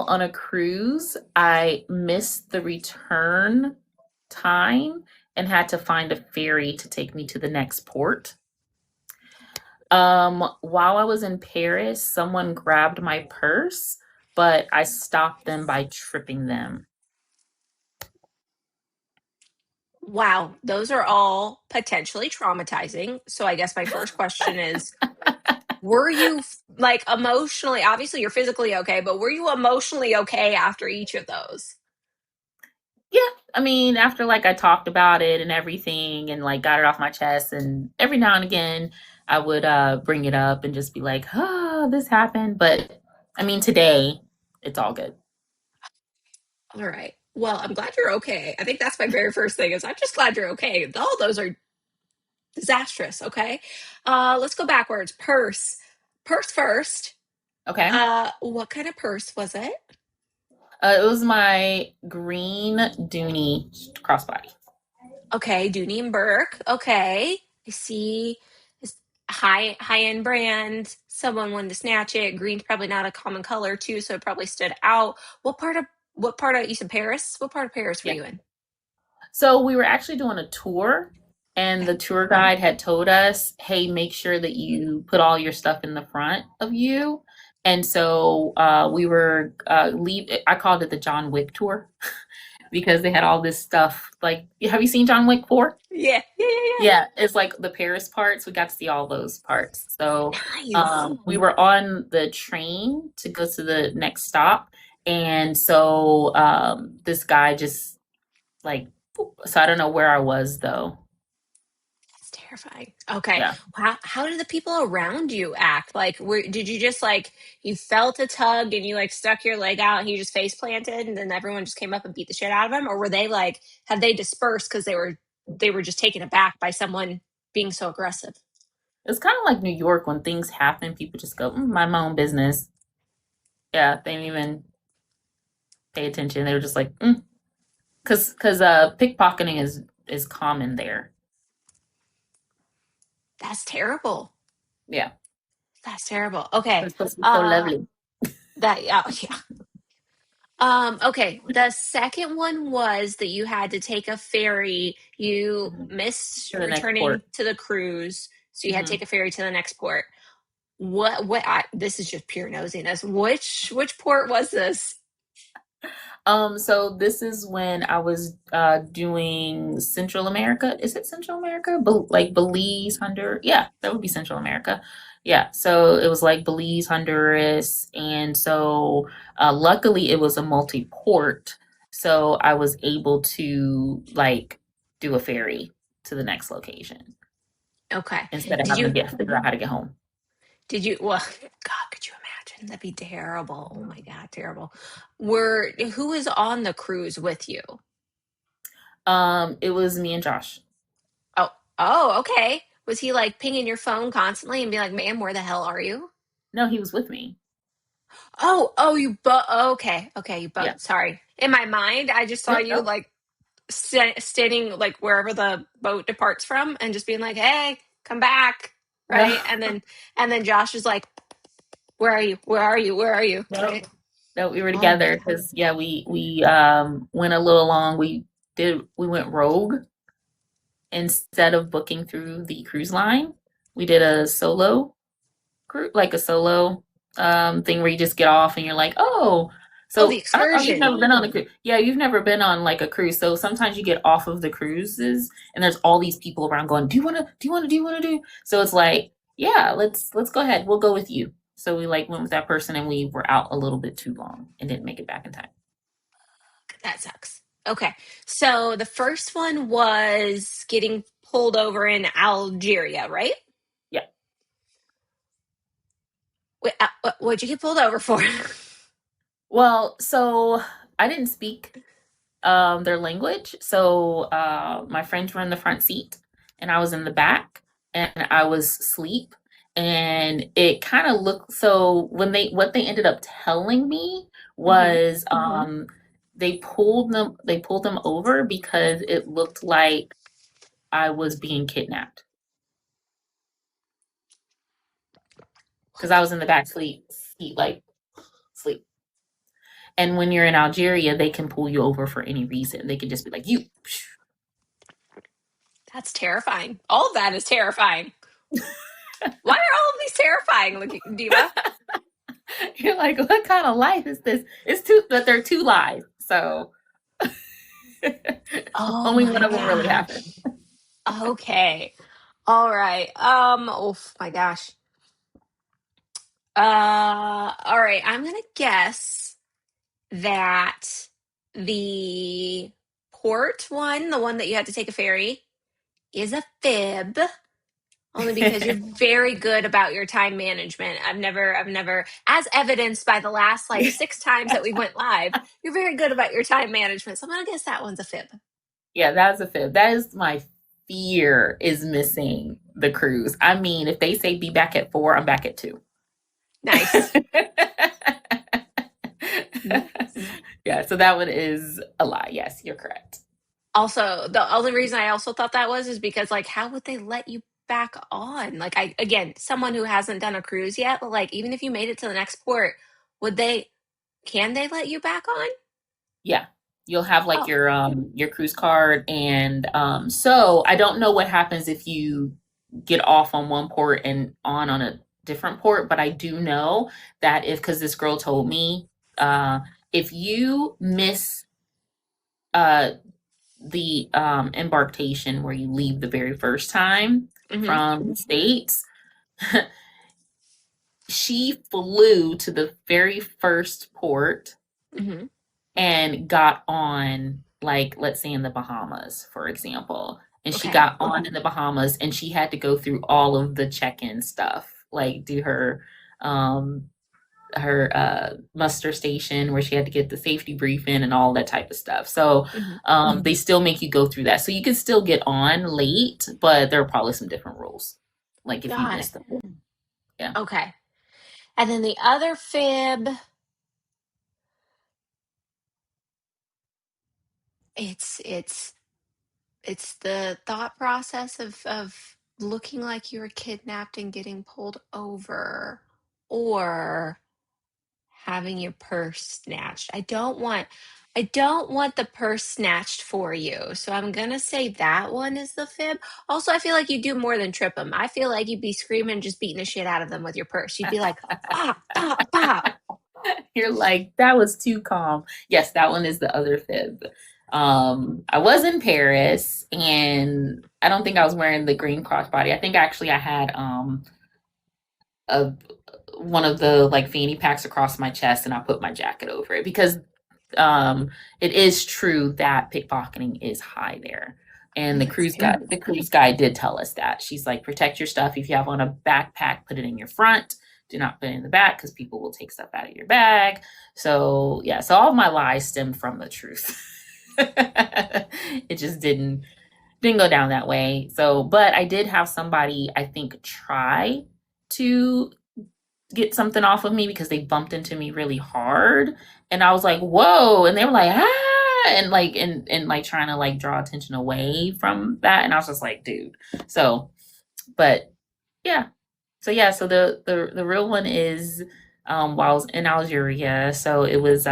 on a cruise, I missed the return time and had to find a ferry to take me to the next port. While I was in Paris, someone grabbed my purse, but I stopped them by tripping them. Wow. Those are all potentially traumatizing. So I guess my first question is, were you like emotionally, obviously you're physically okay, but were you emotionally okay after each of those? Yeah, I mean, after like I talked about it and everything and like got it off my chest, and every now and again I would bring it up and just be like, "Oh, this happened." But I mean, today it's all good. All right. Well, I'm glad you're okay. I think that's my very first thing is I'm just glad you're okay. All those are disastrous. Okay. Let's go backwards. Purse. Purse first. Okay. What kind of purse was it? It was my green Dooney crossbody. Okay, Dooney and Burke. Okay. I see. It's high end brand. Someone wanted to snatch it. Green's probably not a common color too, so it probably stood out. What part of you said Paris? What part of Paris were Yeah. you in? So we were actually doing a tour, and the tour guide had told us, "Hey, make sure that you put all your stuff in the front of you." And so we were leave. I called it the John Wick tour because they had all this stuff. Like, have you seen John Wick 4? Yeah. Yeah, yeah, Yeah, it's like the Paris parts. We got to see all those parts. So yeah. Nice. we were on the train to go to the next stop, and so this guy just like, so I don't know where I was though. That's terrifying. Okay. Yeah. How did the people around you act? Like, did you just like, you felt a tug and you like stuck your leg out and he just face planted and then everyone just came up and beat the shit out of him? Or were they like, had they dispersed because they were just taken aback by someone being so aggressive? It's kind of like New York when things happen, people just go, mind my own business. Yeah, they didn't even pay attention. They were just like, because pickpocketing is common there. That's terrible. Yeah, That's terrible. Okay. it's supposed to be so Uh lovely. that yeah, yeah. Okay. The second one was that you had to take a ferry. You Mhm. missed To the next returning port. to the cruise, so you had to Hmm. take a ferry to the next port. This is just pure nosiness. Which port was this? So this is when I was doing Central America. Is it Central America? Like Belize, Honduras. Yeah, that would be Central America. Yeah, so it was like Belize, Honduras, and so luckily it was a multi-port, so I was able to like do a ferry to the next location Okay. instead of Did having to you get figure out how to get home. well, God, could you imagine? That'd be terrible. Oh my God, terrible. Who was on the cruise with you? It was me and Josh. Oh, oh, okay. Was he like pinging your phone constantly and be like, "Ma'am, where the hell are you?" No, he was with me. Oh, you both. Okay, okay, you Yeah. both. Sorry. In my mind, I just saw Nope, you nope. like standing like wherever the boat departs from, and just being like, "Hey, come back!" No. Right? And then Josh is like, "Where are you? Where are you? Where are you?" Nope. Right? No, we were Oh my together because yeah, we went a little long. We went rogue instead of booking through the cruise line. We did a solo cruise, like a solo thing where you just get off and you're like, oh. Oh, the So I don't know if you've excursion. never been on a cruise. Yeah, you've never been on like a cruise. So sometimes you get off of the cruises and there's all these people around going, do you wanna, do you wanna, do you wanna do? So it's like, yeah, let's go ahead. We'll go with you. So we like went with that person and we were out a little bit too long and didn't make it back in time. That sucks. Okay. So the first one was getting pulled over in Algeria, right? Yeah. Wait, what'd you get pulled over for? Well, so I didn't speak their language. So my friends were in the front seat and I was in the back and I was asleep. And it kind of looked so when what they ended up telling me Hmm. was they pulled them over because it looked like I was being kidnapped because I was in the back seat like sleep. And when you're in Algeria, they can pull you over for any reason. They can just be like, you. That's terrifying. All of that is terrifying. Why are all of these terrifying, Diva? You're like, what kind of life is this? It's two, but they're two lies. So Oh only one my of them really happened. gosh. Okay. All right. Oh my gosh. All right. I'm gonna guess that the port one, the one that you had to take a ferry, is a fib. Only because you're very good about your time management. I've never, as evidenced by the last like 6 times that we went live, you're very good about your time management. So I'm gonna guess that one's a fib. Yeah, that's a fib. That is my fear is missing the cruise. I mean, if they say be back at 4, I'm back at 2. Nice. Yeah, so that one is a lie. Yes, you're correct. Also, the only reason I also thought that was is because like how would they let you back on? Like I again, someone who hasn't done a cruise yet, but like even if you made it to the next port, would they can they let you back on? Yeah. You'll have like Oh, your cruise card and so I don't know what happens if you get off on one port and on a different port, but I do know that if because this girl told me uh if you miss uh the embarkation where you leave the very first time mm-hmm, from the States, she flew to the very first port mm-hmm. and got on, like, let's say in the Bahamas, for example. And she Okay. got on in the Bahamas and she had to go through all of the check-in stuff, like do um her muster station where she had to get the safety briefing and all that type of stuff. So Mm-hmm. they still make you go through that. So you can still get on late, but there are probably some different rules. like if you Got miss it. the yeah. Okay. And then the other fib, it's it's the thought process of looking like you were kidnapped and getting pulled over, or having your purse snatched. I don't want the purse snatched for you. So I'm gonna say that one is the fib. Also, I feel like you do more than trip them. I feel like you'd be screaming, just beating the shit out of them with your purse. You'd be like, pop, pop, pop. You're like, that was too calm. Yes, that one is the other fib. I was in Paris and I don't think I was wearing the green crossbody. I think actually I had a one of the like fanny packs across my chest and I put my jacket over it because it is true that pickpocketing is high there. And Oh, it's the terrible. cruise guide did tell us that. She's like, protect your stuff. If you have on a backpack, put it in your front. Do not put it in the back because people will take stuff out of your bag. So yeah, so all of my lies stemmed from the truth. It just didn't go down that way. So, but I did have somebody I think try to get something off of me because they bumped into me really hard. And I was like, whoa. And they were like, ah, and like trying to like draw attention away from that. And I was just like, dude. So, but yeah. So yeah, so the real one is while I was in Algeria. So it was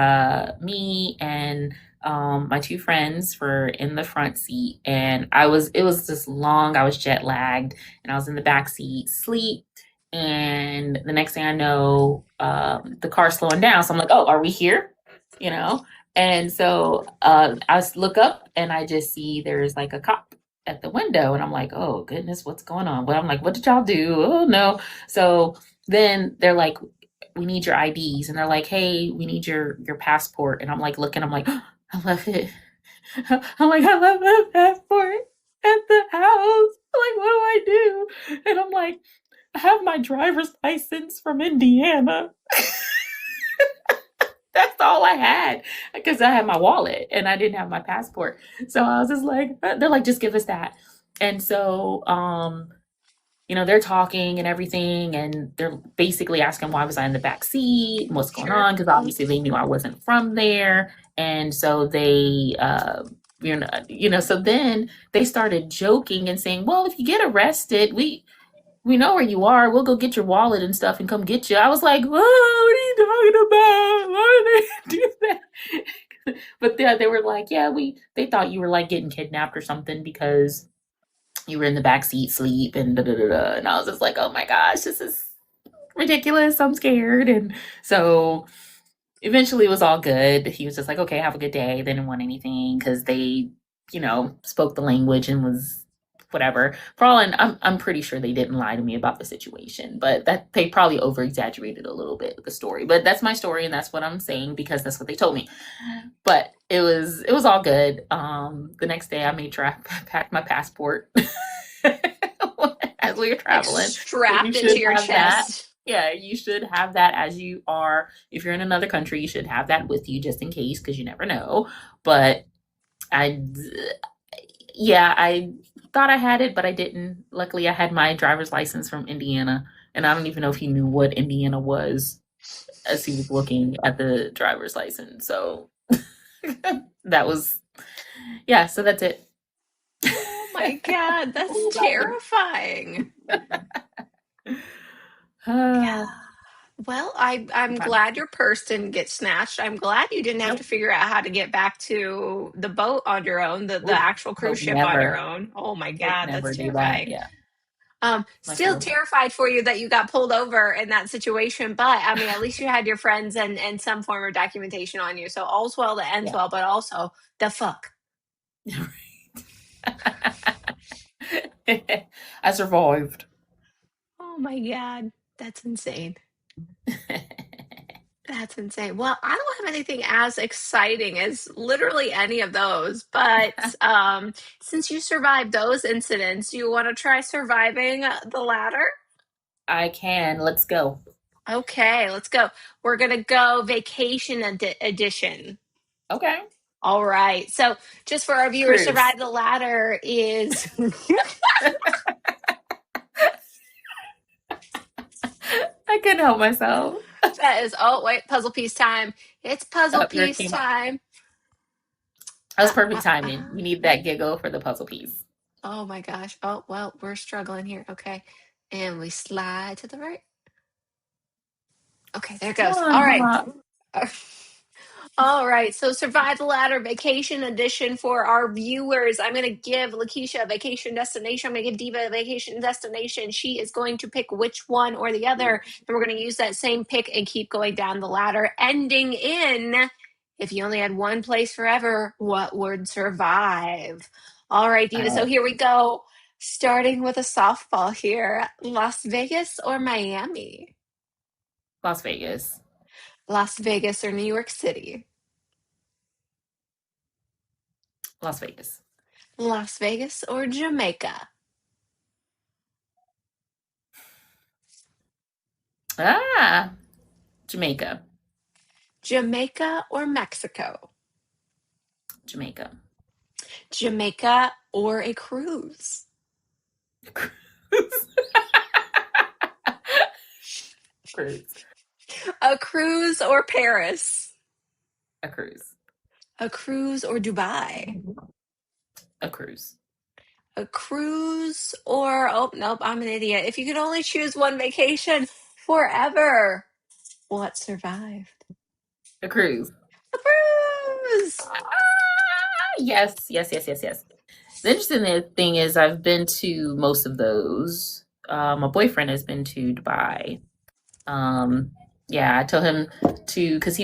me and my two friends were in the front seat and it was just long, I was jet lagged and I was in the back seat, sleep. And the next thing I know, the car's slowing down. So I'm like, oh, are we here? You know? And so look up and I just see there's like a cop at the window and I'm like, oh goodness, what's going on? But I'm like, what did y'all do? Oh no. So then they're like, we need your IDs. And they're like, hey, we need your passport. And I'm like looking, I'm like, oh, I left it. I'm like, I left my passport at the house. Like, what do I do? And I'm like, I have my driver's license from Indiana. That's all I had because I had my wallet and I didn't have my passport. So I was just like, they're like, just give us that. And so, they're talking and everything, and they're basically asking why was I in the back seat and what's going Sure. on because obviously they knew I wasn't from there, and so so then they started joking and saying, well, if you get arrested, we know where you are. We'll go get your wallet and stuff and come get you. I was like, what are you talking about? Why did they do that? But they were like, yeah, they thought you were like getting kidnapped or something because you were in the back seat sleep and da da da da. And I was just like, oh my gosh, this is ridiculous. I'm scared. And so eventually it was all good. He was just like, okay, have a good day. They didn't want anything because they, spoke the language and was whatever. For all, and I'm pretty sure they didn't lie to me about the situation, but that they probably over exaggerated a little bit the story. But that's my story, and that's what I'm saying because that's what they told me. But it was all good. The next day I made sure I packed my passport as we were Like traveling. You strapped it to should your have that. chest. Yeah, you should have that as you are. If you're in another country, you should have that with you just in case, because you never know. But I, yeah, I thought I had it, but I didn't. Luckily, I had my driver's license from Indiana, and I don't even know if he knew what Indiana was as he was looking at the driver's license. So that was, yeah, so that's it. Oh my God, that's What about you? terrifying. Uh, Yeah. Well, I'm okay. glad your purse didn't get snatched. I'm glad you didn't have to Nope. figure out how to get back to the boat on your own, the Nope. actual cruise Hope ship on your never. own. Oh my Hope God, that's never do that. terrifying. Yeah. Much Still love. terrified for you that you got pulled over in that situation, but I mean, at least you had your friends and some form of documentation on you. So all's well that ends Yeah. well, but also the fuck. I survived. Oh my God, that's insane. That's insane. Well, I don't have anything as exciting as literally any of those, but since you survived those incidents, you want to try surviving the latter? I can. Let's go. Okay, let's go. We're gonna go vacation edition. Okay. All right. So, just for our viewers, Cruise. survive the ladder is I couldn't help myself. That is, oh, wait, puzzle piece time. It's puzzle Up, yours piece came up. time. That was Uh, perfect uh, timing. uh. We need that giggle for the puzzle piece. Oh my gosh. Oh, well, we're struggling here. Okay. And we slide to the right. Okay, there it Come goes. on, All come right. on. All right, so Survive the Ladder Vacation Edition for our viewers. I'm going to give Lakeisha a vacation destination. I'm going to give Diva a vacation destination. She is going to pick which one or the other. And we're going to use that same pick and keep going down the ladder, ending in if you only had one place forever, what would survive? All right, All Diva, so right. here we go. Starting with a softball here, Las Vegas or Miami? Las Vegas. Las Vegas or New York City? Las Vegas. Las Vegas or Jamaica? Ah, Jamaica. Jamaica or Mexico? Jamaica. Jamaica or a cruise? Cruise. Cruise. A cruise or Paris? A cruise. A cruise or Dubai? A cruise. A cruise or, oh, nope, I'm an idiot. If you could only choose one vacation forever, what survived? A cruise. A cruise! Ah, yes, yes, yes, yes, yes. The interesting thing is I've been to most of those. My boyfriend has been to Dubai. Um, yeah, I told him to because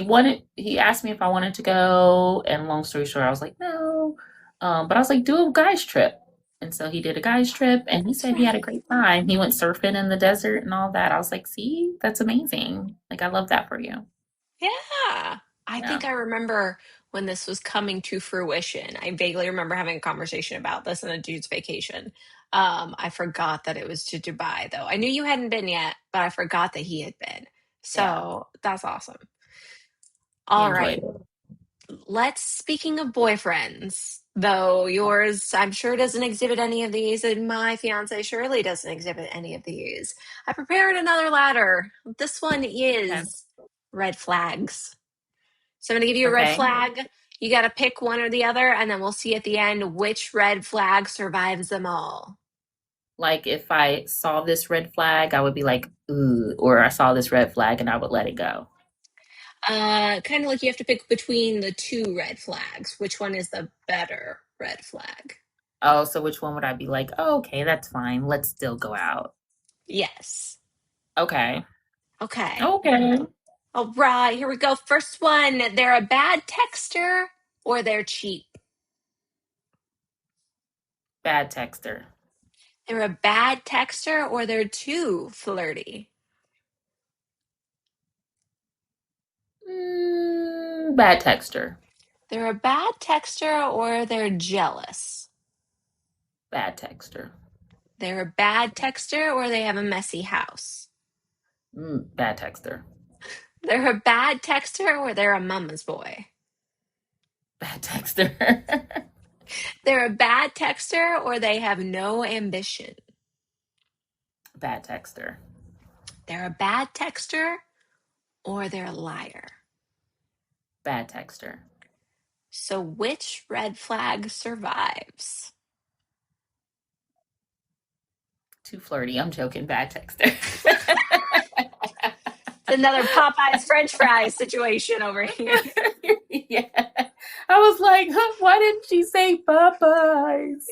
he asked me if I wanted to go, and long story short, I was like, no. But I was like, do a guys trip. And so he did a guys trip and he That's said he had a right. great time. He went surfing in the desert and all that. I was like, see, that's amazing. Like I love that for you. Yeah. I Yeah. think I remember when this was coming to fruition. I vaguely remember having a conversation about this on a dude's vacation. I forgot that it was to Dubai, though. I knew you hadn't been yet, but I forgot that he had been. Yeah. So that's awesome. He All enjoyed right. it. Speaking of boyfriends, though yours, I'm sure, doesn't exhibit any of these, and my fiance Shirley doesn't exhibit any of these. I prepared another ladder. This one Okay. is red flags. So I'm going to give you a red Okay. flag. You got to pick one or the other, and then we'll see at the end which red flag survives them all. Like if I saw this red flag, I would be like, ooh, or I saw this red flag and I would let it go. Kind of like you have to pick between the two red flags. Which one is the better red flag? Oh, so which one would I be like, oh, okay, that's fine. Let's still go out. Yes. Okay. Okay. Okay. All right, here we go. First one. They're a bad texter or they're cheap. Bad texter. They're a bad texter or they're too flirty. Bad texter. They're a bad texter or they're jealous. Bad texter. They're a bad texter or they have a messy house. Bad texter. They're a bad texter or they're a mama's boy. Bad texter. They're a bad texter or they have no ambition. Bad texter. They're a bad texter or they're a liar. Bad texter. So which red flag survives? Too flirty. I'm joking. Bad texter. Another Popeyes French fries situation over here. Yeah. I was like, huh, why didn't she say Popeyes?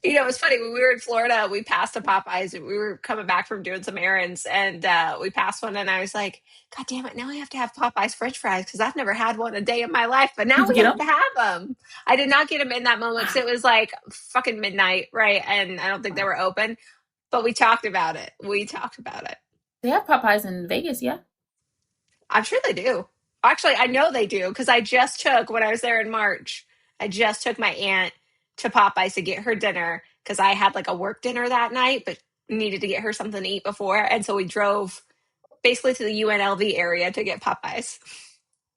You know, it's funny. When we were in Florida, we passed a Popeyes. We were coming back from doing some errands, and we passed one, and I was like, "God damn it! Now we have to have Popeyes French fries because I've never had one a day in my life, but now Did you we get have them? to have them." I did not get them in that moment because it was like fucking midnight, right? And I don't think they were open. But we talked about it. We talked about it. They have Popeyes in Vegas, yeah. I'm sure they do. Actually, I know they do because I just took, when I was there in March, I just took my aunt to Popeyes to get her dinner because I had like a work dinner that night, but needed to get her something to eat before. And so we drove basically to the UNLV area to get Popeyes.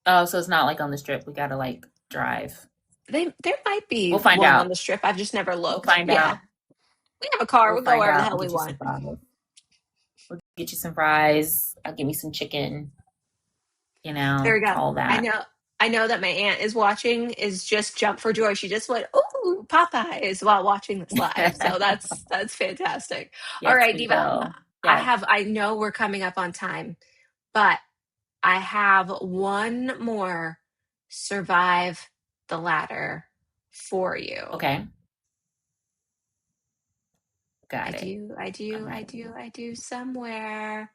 Oh, so it's not like on the strip. We gotta like drive. There might be We'll find one on out. the strip. I've just never We'll looked. find Yeah. out. We have a car. We'll We'll go find wherever the out hell and we get you want. some Popeyes. get you some fries. I'll give me some chicken, There we go. all I that. know. I know that my aunt is watching, is just jump for joy. She just went, "Ooh, Popeyes," while watching this live. So that's fantastic. All Yes, right, we Diva. will. Yes. I know we're coming up on time, but I have one more survive the ladder for you. Okay. I Got it. do, I I'm do, I ready. do, I do somewhere.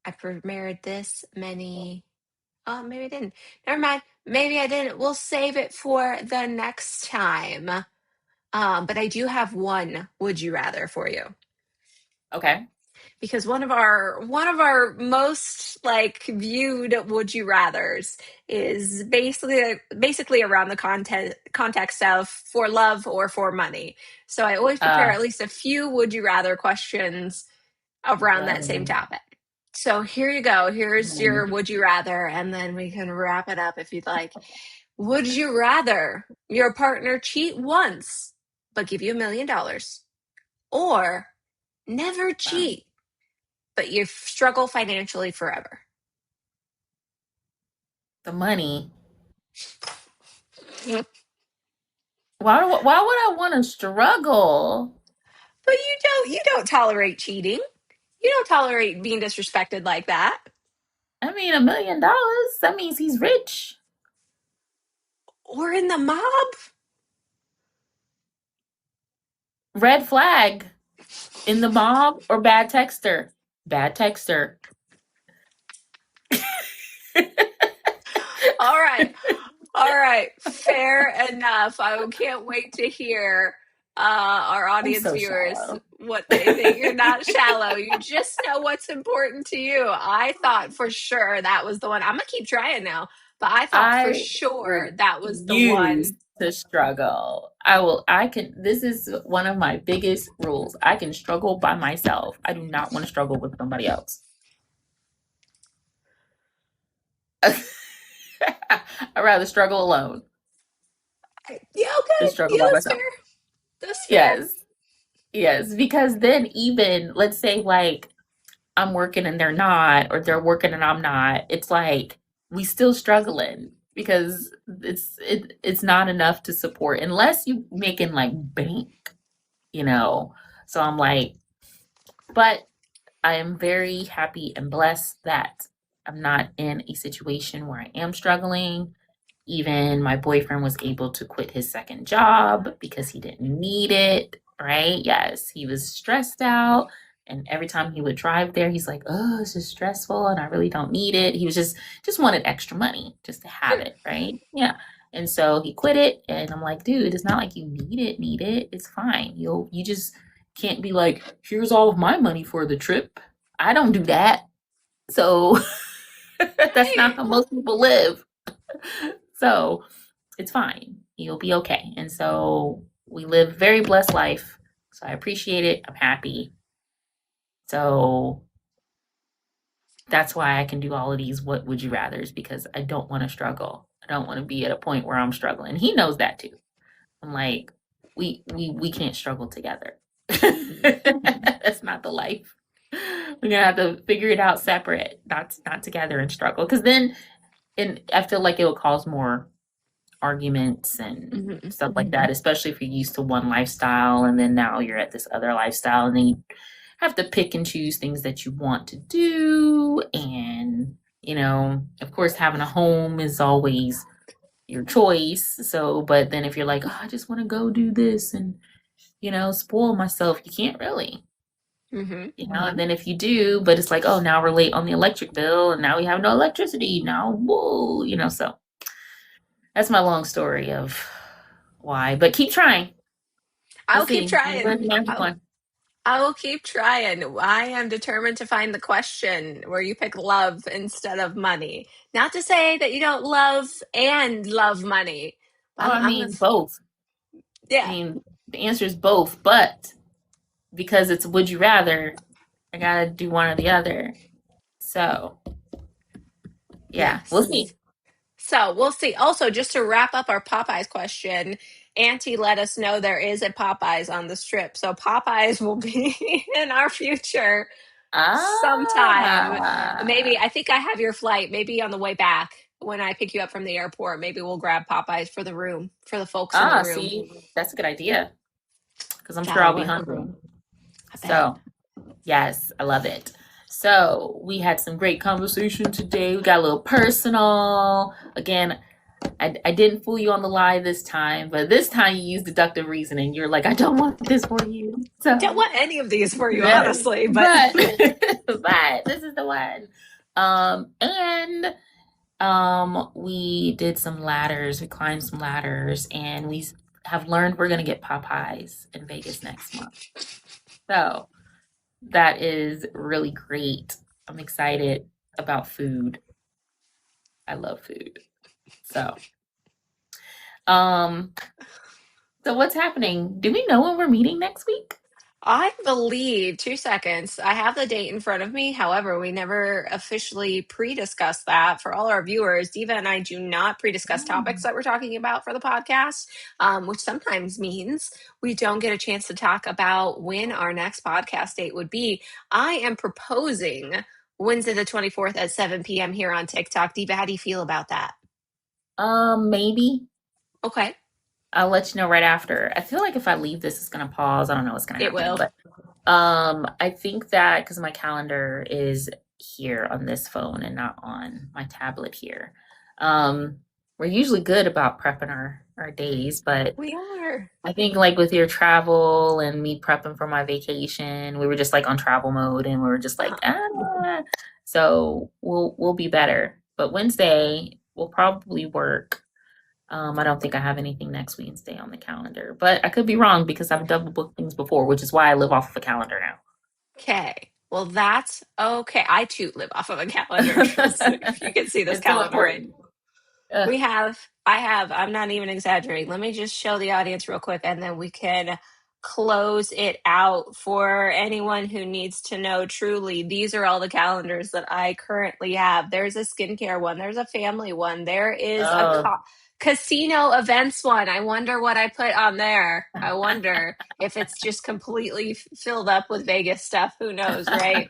I premiered this many. Oh, maybe I didn't. Never mind. Maybe I didn't. We'll save it for the next time. But I do have one would you rather for you, Okay. because one of our most like viewed would you rathers is basically around the context of for love or for money. So I always prepare Uh, at least a few would you rather questions around that same well, topic. So here you go. Here's your mm, would you rather, and then we can wrap it up if you'd like. Would you rather your partner cheat once but give you $1 million, or never wow. cheat but you struggle financially forever? The money. But Why would I want to struggle? you don't tolerate cheating. You don't tolerate being disrespected like that. I mean, $1 million. That means he's rich. Or in the mob. Red flag. In the mob or bad texter? Bad texter. All right. All right, fair enough. I can't wait to hear our I'm audience so viewers shallow. what they think. You're not shallow. You just know what's important to you. I thought for sure that was the one. I'm gonna keep trying now, but I thought for I sure that was the refuse one. to struggle. This is one of my biggest rules. I can struggle by myself. I do not want to struggle with somebody else. I'd rather struggle alone Yeah, than okay. struggle Yeah, by that's myself. fair. That's fair. Yes. Yes. Because then, even let's say, like, I'm working and they're not, or they're working and I'm not, it's like we still struggling because it's not enough to support unless you making like bank. So I'm like, but I am very happy and blessed that I'm not in a situation where I am struggling. Even my boyfriend was able to quit his second job because he didn't need it, right? Yes, he was stressed out. And every time he would drive there, he's like, oh, it's just stressful and I really don't need it. He was just wanted extra money just to have it, right? Yeah. And so he quit it. And I'm like, dude, it's not like you need it. It's fine. You just can't be like, here's all of my money for the trip. I don't do that. So that's not Right. how most people live. So it's fine. You'll be okay. And so we live a very blessed life. So I appreciate it. I'm happy. So that's why I can do all of these what would you rathers, because I don't want to struggle. I don't want to be at a point where I'm struggling. He knows that too. I'm like, we can't struggle together. That's not the life. We're gonna have to figure it out separate, not together and struggle. Because then, and I feel like it will cause more arguments and Mhm. stuff like that, especially if you're used to one lifestyle and then now you're at this other lifestyle and then you have to pick and choose things that you want to do. And, of course, having a home is always your choice. So, but then if you're like, oh, I just want to go do this and, spoil myself, you can't really. Mhm. And then if you do, but it's like, oh, now we're late on the electric bill and now we have no electricity. Now, whoa, so that's my long story of why. But keep trying. I We'll will keep see. trying. Maybe next I, one. I will keep trying. I am determined to find the question where you pick love instead of money. Not to say that you don't love and love money. Oh, I I'm gonna, mean both. I yeah, mean the answer is both, but because it's would you rather, I gotta do one or the other. So yeah, we'll yes. see. So we'll see. Also, just to wrap up our Popeyes question, Auntie let us know there is a Popeyes on the strip. So Popeyes will be in our future. sometime. Ah. Maybe, I think I have your flight. Maybe on the way back when I pick you up from the airport, maybe we'll grab Popeyes for the room, for the folks in the room. See, that's a good idea because I'm sure That'll I'll be work. hungry. I bet. So, yes, I love it. So, we had some great conversation today. We got a little personal. Again, I didn't fool you on the lie this time, but this time you used deductive reasoning. You're like, I don't want this for you. Don't So, want any of these for you, yeah, honestly, but but but this is the one. And we did some ladders. We climbed some ladders, and we have learned we're gonna get Popeyes in Vegas next month. So that is really great. I'm excited about food. I love food. So, um, so what's happening? Do we know when we're meeting next week? I believe, 2 seconds, I have the date in front of me. However, we never officially pre-discussed that for all our viewers. Diva and I do not pre-discuss topics that we're talking about for the podcast, which sometimes means we don't get a chance to talk about when our next podcast date would be. I am proposing Wednesday the 24th at 7 p.m. here on TikTok. Diva, how do you feel about that? Maybe. Okay, I'll let you know right after. I feel like if I leave this, it's gonna pause. I don't know what's gonna it happen, will. but I think that because my calendar is here on this phone and not on my tablet here. Um, we're usually good about prepping our days, but We are. I think like with your travel and me prepping for my vacation, we were just like on travel mode and we were just like, Uh-huh. ah. So we'll be better. But Wednesday will probably work. I don't think I have anything next Wednesday on the calendar, but I could be wrong because I've double booked things before, which is why I live off of a calendar Okay. Well, that's okay. I too live off of a calendar. now. Trust me. If you can see this It's so calendar right important. Ugh. I'm not even exaggerating. Let me just show the audience real quick and then we can close it out for anyone who needs to know truly. These are all the calendars that I currently have. There's a skincare one, there's a family one, there is a Oh. casino events one. I wonder what I put on there. I wonder if it's just completely filled up with Vegas stuff. Who knows, right?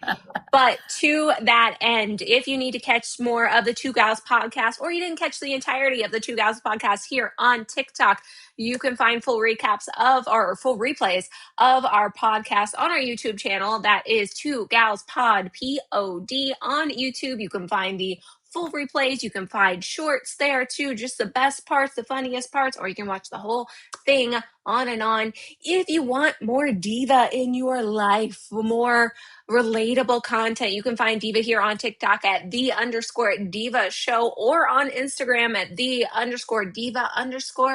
But to that end, if you need to catch more of the Two Gals podcast, or you didn't catch the entirety of the Two Gals podcast here on TikTok, you can find full recaps of or full replays of our podcast on our YouTube channel. That is Two Gals Pod, POD on YouTube. You can find the full replays. You can find shorts there too, just the best parts, the funniest parts, or you can watch the whole thing on and on. If you want more Diva in your life, more relatable content, you can find Diva here on TikTok at _Diva show or on Instagram at _Diva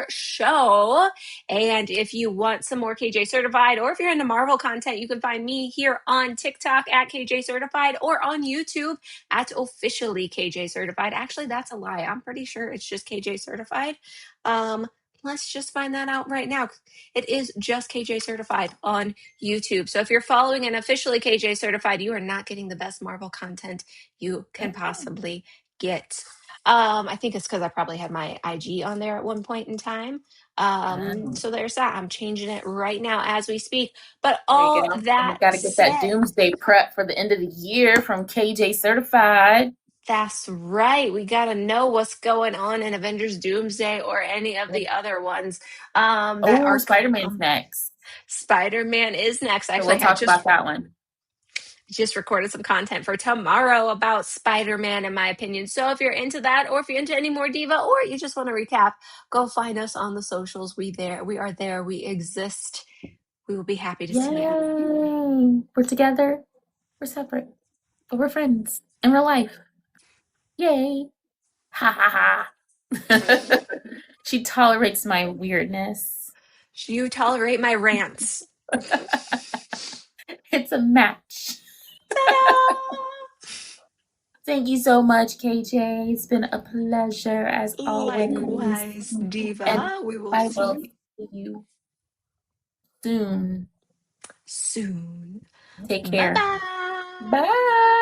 show. And if you want some more KJ certified, or if you're into Marvel content, you can find me here on TikTok at KJ certified or on YouTube at officially KJ certified. Actually, that's a lie. I'm pretty sure it's just KJ certified. Let's just find that out right now. It is just KJ certified on YouTube. So if you're following an officially KJ certified, you are not getting the best Marvel content you can possibly get. I think it's because I probably had my IG on there at one point in time. So there's that. I'm changing it right now as we speak. But There you all go. And we that got to get that said, doomsday prep for the end of the year from KJ Certified. that's right. We got to know what's going on in Avengers Doomsday or any of the other ones that Oh, are Spider-Man's next. Spider-Man is next. So we'll Actually, I talk about that one. just recorded some content for tomorrow about Spider-Man, in my opinion. So if you're into that, or if you're into any more Diva, or you just want to recap, go find us on the socials. We are there. We exist. We will be happy to see you. Yay! We're together. We're separate. But we're friends in real life. Yay! Ha ha ha. She tolerates my weirdness. You tolerate my rants. It's a match. Ta-da! Thank you so much, KJ. It's been a pleasure as always. Likewise, And Diva. We will I see will you see you soon. soon. Take care. Bye-bye. Bye.